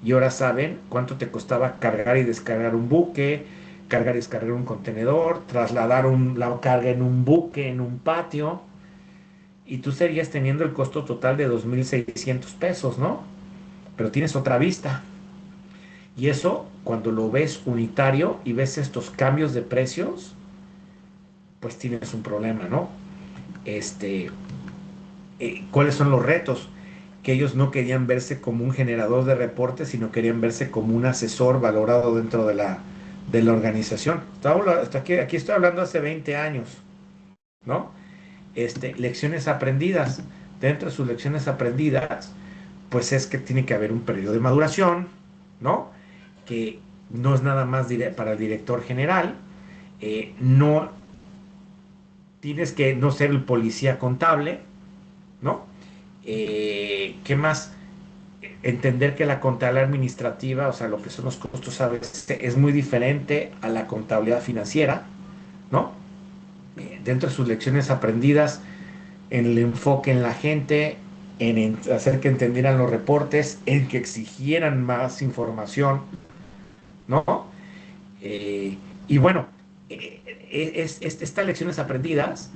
y ahora saben cuánto te costaba cargar y descargar un buque, cargar y descargar un contenedor, trasladar la carga en un buque, en un patio, y tú seguías teniendo el costo total de 2.600 pesos, ¿no? Pero tienes otra vista. Y eso, cuando lo ves unitario y ves estos cambios de precios, pues tienes un problema, ¿no? Este, ¿Cuáles son los retos? Que ellos no querían verse como un generador de reportes, sino querían verse como un asesor valorado dentro de la organización. Aquí estoy hablando hace 20 años, ¿no? Lecciones aprendidas. Dentro de sus lecciones aprendidas, pues es que tiene que haber un periodo de maduración, ¿no? Que no es nada más para el director general. No tienes que no ser el policía contable, ¿no? ¿Qué más? Entender que la contabilidad administrativa, o sea, lo que son los costos a veces es muy diferente a la contabilidad financiera, ¿no? Dentro de sus lecciones aprendidas, en el enfoque en la gente, en hacer que entendieran los reportes, en que exigieran más información, ¿no? Y bueno, estas lecciones aprendidas,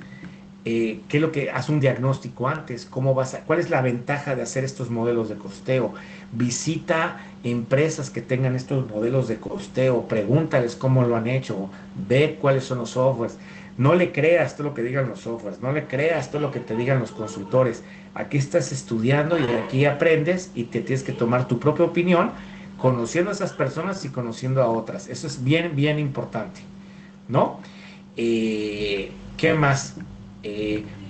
qué es lo que hace un diagnóstico antes, cuál es la ventaja de hacer estos modelos de costeo. Visita empresas que tengan estos modelos de costeo, pregúntales cómo lo han hecho, ve cuáles son los softwares. No le creas todo lo que digan los softwares, no le creas todo lo que te digan los consultores. Aquí estás estudiando y aquí aprendes y te tienes que tomar tu propia opinión, conociendo a esas personas y conociendo a otras. Eso es bien, bien importante, ¿no? ¿Qué más?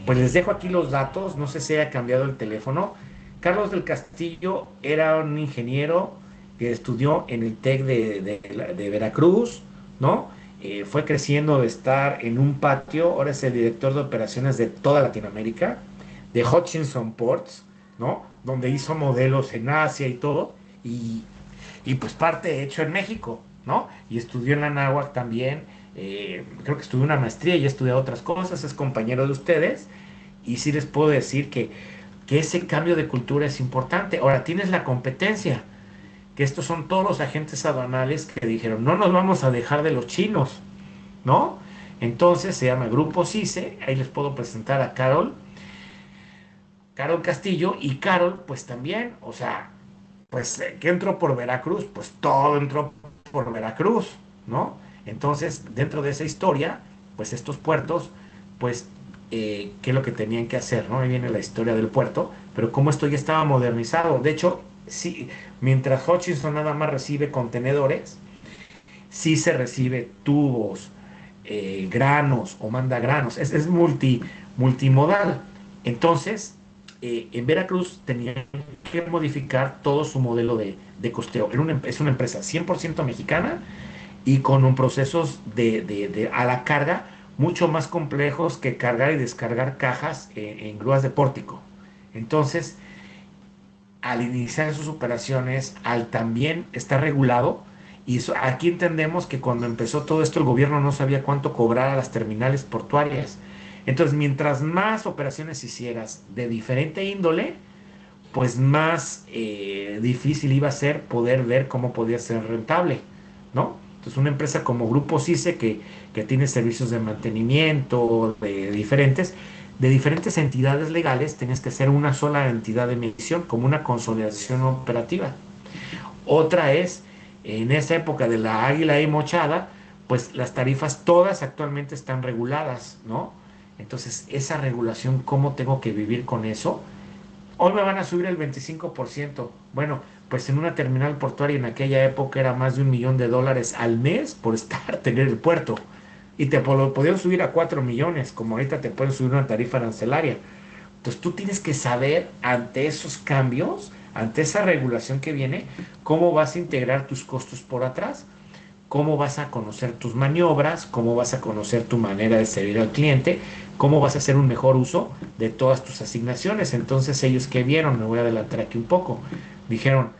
Pues les dejo aquí los datos, no sé si haya cambiado el teléfono. Carlos del Castillo era un ingeniero que estudió en el TEC de Veracruz, ¿no? Fue creciendo de estar en un patio, ahora es el director de operaciones de toda Latinoamérica, de Hutchinson Ports, ¿no? Donde hizo modelos en Asia y todo, y, y pues parte hecho en México, ¿no? Y estudió en la Anáhuac también, creo que estudió una maestría y ha estudiado otras cosas, es compañero de ustedes, y sí les puedo decir que ese cambio de cultura es importante. Ahora, tienes la competencia, que estos son todos los agentes aduanales que dijeron, no nos vamos a dejar de los chinos, ¿no? Entonces se llama Grupo CICE, ahí les puedo presentar a Carol Castillo, y Carol, pues también, o sea, pues, ¿qué entró por Veracruz? Pues todo entró por Veracruz, ¿no? Entonces, dentro de esa historia, pues estos puertos, pues, ¿qué es lo que tenían que hacer, no? Ahí viene la historia del puerto, pero como esto ya estaba modernizado. De hecho, sí, mientras Hutchinson nada más recibe contenedores, sí se recibe tubos, granos o manda granos. Es multimodal. Entonces, en Veracruz tenían que modificar todo su modelo de costeo. Es una empresa 100% mexicana y con un procesos a la carga mucho más complejos que cargar y descargar cajas en grúas de pórtico. Entonces, al iniciar sus operaciones, al también estar regulado, y aquí entendemos que cuando empezó todo esto el gobierno no sabía cuánto cobrar a las terminales portuarias. Entonces, mientras más operaciones hicieras de diferente índole, pues más difícil iba a ser poder ver cómo podía ser rentable, ¿no? Entonces, una empresa como Grupo CICE, que tiene servicios de mantenimiento de diferentes entidades legales, tenías que ser una sola entidad de medición, como una consolidación operativa. Otra es, en esa época de la águila y mochada, pues las tarifas todas actualmente están reguladas, ¿no? Entonces, esa regulación, ¿cómo tengo que vivir con eso? Hoy me van a subir el 25%. Bueno, pues en una terminal portuaria en aquella época era más de $1 millón al mes por estar, tener el puerto. Y te lo podían subir a 4 millones, como ahorita te pueden subir una tarifa arancelaria. Entonces tú tienes que saber ante esos cambios, ante esa regulación que viene, cómo vas a integrar tus costos por atrás, cómo vas a conocer tus maniobras, cómo vas a conocer tu manera de servir al cliente, cómo vas a hacer un mejor uso de todas tus asignaciones. Entonces ellos que vieron, me voy a adelantar aquí un poco, dijeron,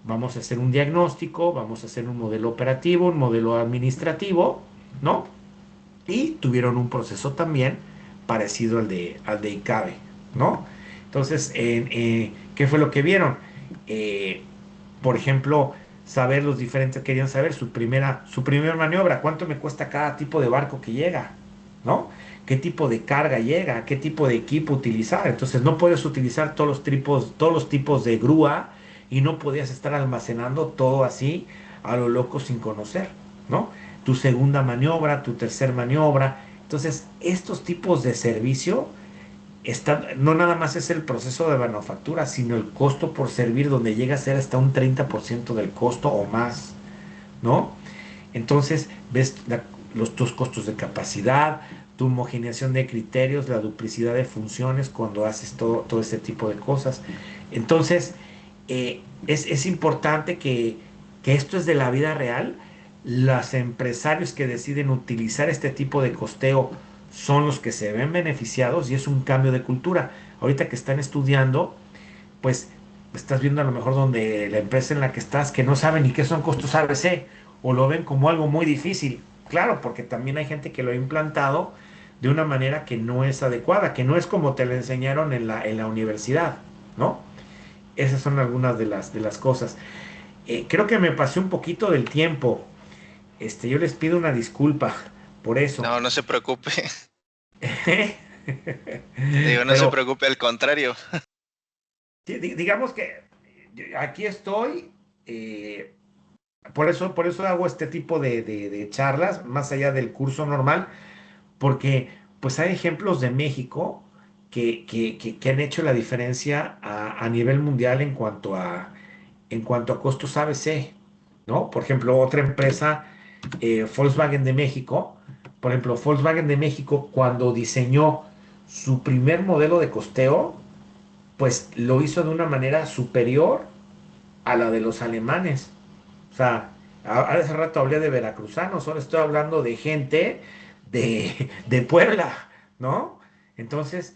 vamos a hacer un diagnóstico, vamos a hacer un modelo operativo, un modelo administrativo, ¿no? Y tuvieron un proceso también parecido al de ICABE, ¿no? Entonces, ¿qué fue lo que vieron? Eh, por ejemplo, saber los diferentes, querían saber su primera maniobra, cuánto me cuesta cada tipo de barco que llega, ¿no? ¿Qué tipo de carga llega? ¿Qué tipo de equipo utilizar? Entonces, no puedes utilizar todos los tipos de grúa y no podías estar almacenando todo así a lo loco sin conocer, ¿no? Tu segunda maniobra, tu tercer maniobra. Entonces, estos tipos de servicio no nada más es el proceso de manufactura, sino el costo por servir, donde llega a ser hasta un 30% del costo o más, ¿no? Entonces, ves tus costos de capacidad, tu homogeneación de criterios, la duplicidad de funciones cuando haces todo este tipo de cosas. Entonces, es importante que esto es de la vida real. Los empresarios que deciden utilizar este tipo de costeo son los que se ven beneficiados y es un cambio de cultura. Ahorita que están estudiando, pues estás viendo a lo mejor donde la empresa en la que estás que no sabe ni qué son costos ABC o lo ven como algo muy difícil. Claro, porque también hay gente que lo ha implantado de una manera que no es adecuada, que no es como te lo enseñaron en la universidad, ¿no? Esas son algunas de las cosas. Creo que me pasé un poquito del tiempo. Yo les pido una disculpa por eso. No, no se preocupe. Digo, no se Pero preocupe, al contrario. sí, digamos que aquí estoy, por eso hago este tipo de charlas, más allá del curso normal, porque pues hay ejemplos de México que han hecho la diferencia a nivel mundial en cuanto a costos ABC, ¿no? Por ejemplo, otra empresa, Volkswagen de México, por ejemplo, Volkswagen de México, cuando diseñó su primer modelo de costeo, pues lo hizo de una manera superior a la de los alemanes. O sea, hace rato hablé de veracruzanos, ahora estoy hablando de gente de Puebla, ¿no? Entonces,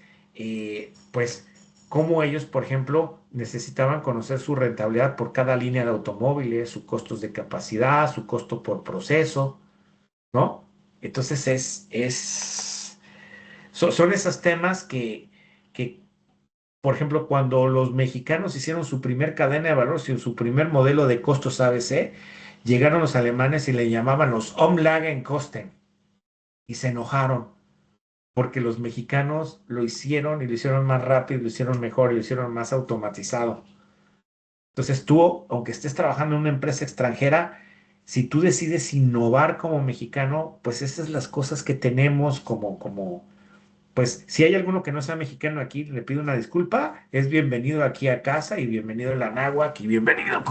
pues, como ellos, por ejemplo, necesitaban conocer su rentabilidad por cada línea de automóviles, sus costos de capacidad, su costo por proceso, ¿no? Entonces, son esos temas que, por ejemplo, cuando los mexicanos hicieron su primer cadena de valor, su primer modelo de costos ABC, llegaron los alemanes y le llamaban los Umlagenkosten y se enojaron porque los mexicanos lo hicieron y lo hicieron más rápido, lo hicieron mejor y lo hicieron más automatizado. Entonces tú, aunque estés trabajando en una empresa extranjera, si tú decides innovar como mexicano, pues esas son las cosas que tenemos pues si hay alguno que no sea mexicano aquí, le pido una disculpa. Es bienvenido aquí a casa y bienvenido a la náhuatl y bienvenido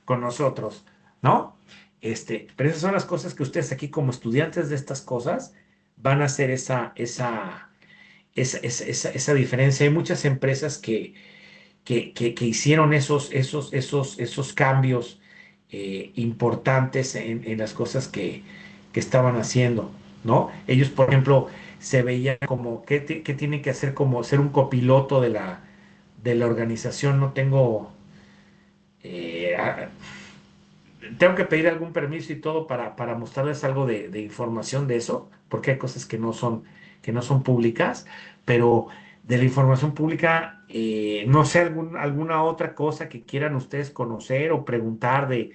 con nosotros, ¿no? Pero esas son las cosas que ustedes aquí como estudiantes de estas cosas van a hacer esa diferencia. Hay muchas empresas que hicieron esos cambios importantes en las cosas que estaban haciendo, ¿no? Ellos, por ejemplo, se veían como, ¿qué tienen que hacer? Como ser un copiloto de la organización. No eh, a- tengo que pedir algún permiso y todo para mostrarles algo de información de eso, porque hay cosas que no son públicas, pero de la información pública, no sé, alguna otra cosa que quieran ustedes conocer o preguntar de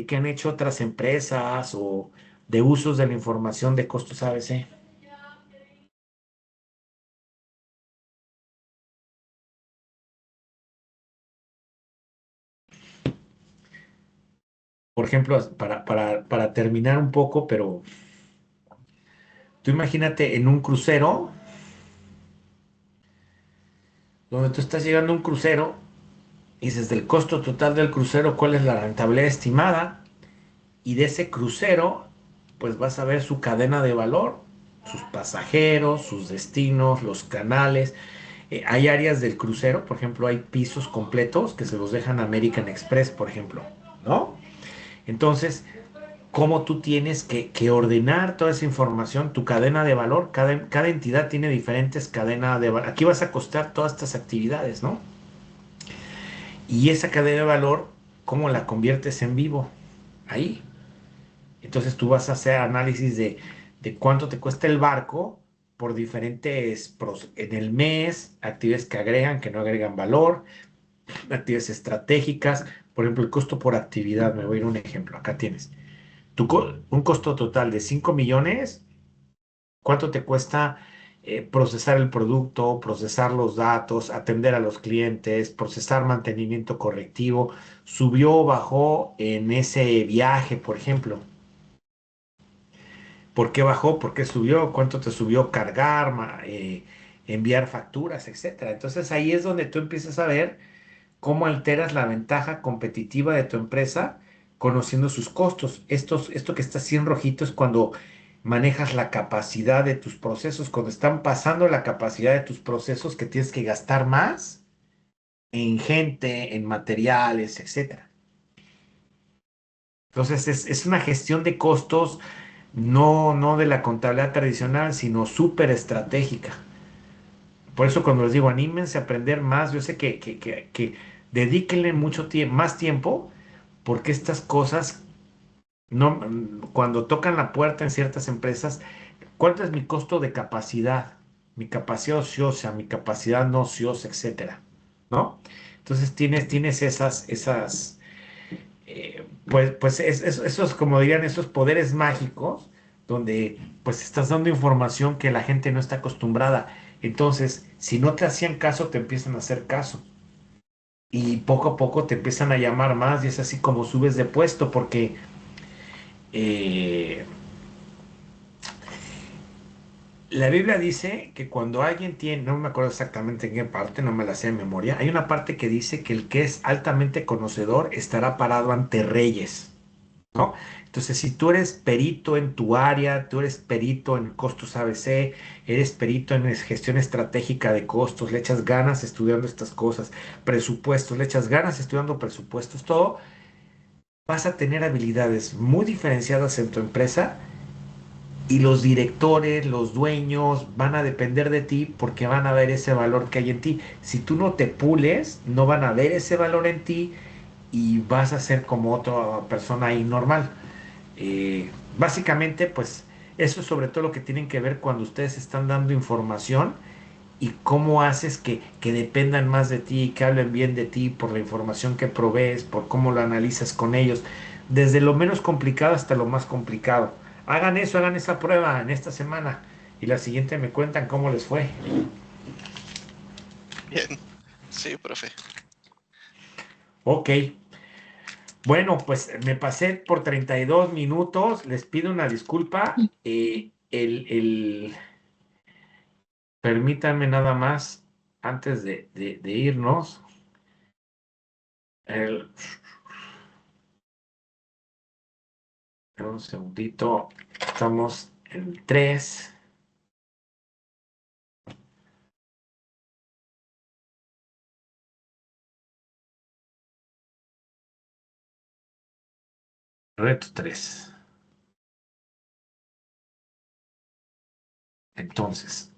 qué han hecho otras empresas o de usos de la información de costos ABC. Por ejemplo, para terminar un poco, pero tú imagínate en un crucero, donde tú estás llegando a un crucero y dices del costo total del crucero, cuál es la rentabilidad estimada, y de ese crucero, pues vas a ver su cadena de valor, sus pasajeros, sus destinos, los canales. Hay áreas del crucero, por ejemplo, hay pisos completos que se los dejan a American Express, por ejemplo, ¿no? Entonces, cómo tú tienes que ordenar toda esa información, tu cadena de valor, cada entidad tiene diferentes cadenas de valor. Aquí vas a costar todas estas actividades, ¿no? Y esa cadena de valor, ¿cómo la conviertes en vivo? Ahí. Entonces tú vas a hacer análisis de cuánto te cuesta el barco por diferentes, en el mes, actividades que agregan, que no agregan valor, actividades estratégicas, por ejemplo, el costo por actividad, me voy a ir a un ejemplo, acá tienes. Un costo total de 5 millones, ¿cuánto te cuesta procesar el producto, procesar los datos, atender a los clientes, procesar mantenimiento correctivo? ¿Subió o bajó en ese viaje, por ejemplo? ¿Por qué bajó? ¿Por qué subió? ¿Cuánto te subió cargar, enviar facturas, etcétera? Entonces ahí es donde tú empiezas a ver cómo alteras la ventaja competitiva de tu empresa conociendo sus costos. Esto que está así en rojito es cuando manejas la capacidad de tus procesos, cuando están pasando la capacidad de tus procesos que tienes que gastar más en gente, en materiales, etcétera. Entonces es una gestión de costos no de la contabilidad tradicional, sino súper estratégica. Por eso cuando les digo, anímense a aprender más, yo sé que dedíquenle mucho tiempo, más tiempo, porque estas cosas, no, cuando tocan la puerta en ciertas empresas, ¿cuánto es mi costo de capacidad? Mi capacidad ociosa, mi capacidad no ociosa, etcétera, ¿no? Entonces tienes pues esos, como dirían, esos poderes mágicos, donde pues estás dando información que la gente no está acostumbrada. Entonces, si no te hacían caso, te empiezan a hacer caso. Y poco a poco te empiezan a llamar más y es así como subes de puesto, porque eh, la Biblia dice que cuando alguien tiene, no me acuerdo exactamente en qué parte, no me la sé de memoria, hay una parte que dice que el que es altamente conocedor estará parado ante reyes. ¿No? Entonces, si tú eres perito en tu área, tú eres perito en costos ABC, eres perito en gestión estratégica de costos, le echas ganas estudiando estas cosas, presupuestos, le echas ganas estudiando presupuestos, todo, vas a tener habilidades muy diferenciadas en tu empresa y los directores, los dueños van a depender de ti porque van a ver ese valor que hay en ti. Si tú no te pules, no van a ver ese valor en ti y vas a ser como otra persona ahí normal. Básicamente, pues eso es sobre todo lo que tienen que ver cuando ustedes están dando información y cómo haces que dependan más de ti, que hablen bien de ti por la información que provees, por cómo lo analizas con ellos, desde lo menos complicado hasta lo más complicado. Hagan eso, hagan esa prueba en esta semana y la siguiente me cuentan cómo les fue. Bien, sí, profe. Ok. Bueno, pues me pasé por 32 minutos. Les pido una disculpa. Permítanme nada más, antes de irnos, el- un segundito. Estamos en 3. Reto 3. Entonces,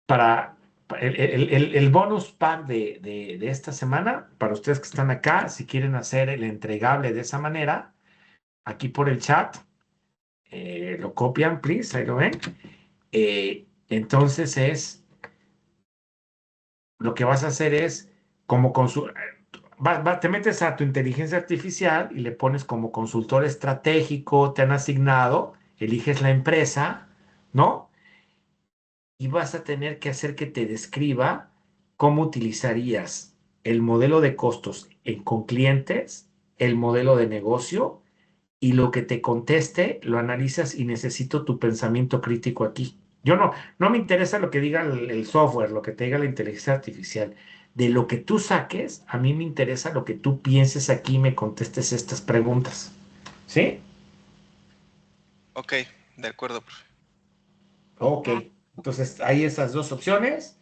para el bonus pack de esta semana, para ustedes que están acá, si quieren hacer el entregable de esa manera, aquí por el chat, lo copian, please, ahí lo ven. Entonces es lo que vas a hacer es te metes a tu inteligencia artificial y le pones como consultor estratégico, te han asignado, eliges la empresa, ¿no? Y vas a tener que hacer que te describa cómo utilizarías el modelo de costos con clientes, el modelo de negocio, y lo que te conteste lo analizas y necesito tu pensamiento crítico aquí. Yo no me interesa lo que diga el software, lo que te diga la inteligencia artificial. De lo que tú saques, a mí me interesa lo que tú pienses aquí y me contestes estas preguntas. ¿Sí? Ok, de acuerdo, profe. Ok. Entonces, hay esas dos opciones.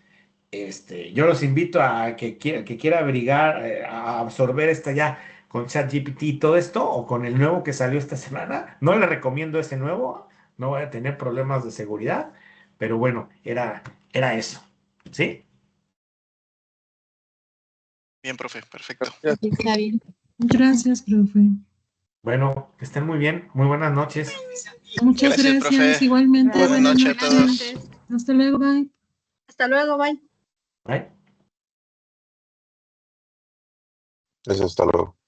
Yo los invito a que quiera abrigar, a absorber esta ya con ChatGPT y todo esto, o con el nuevo que salió esta semana. No le recomiendo ese nuevo, no voy a tener problemas de seguridad, pero bueno, era eso. ¿Sí? Bien, profe, perfecto. Gracias. Está bien. Gracias, profe. Bueno, que estén muy bien. Muy buenas noches. Muchas Gracias, gracias. profe. Igualmente, Buenas buenas noches a noches. todos. Hasta luego, bye. Hasta luego, bye. Bye. Gracias, hasta luego.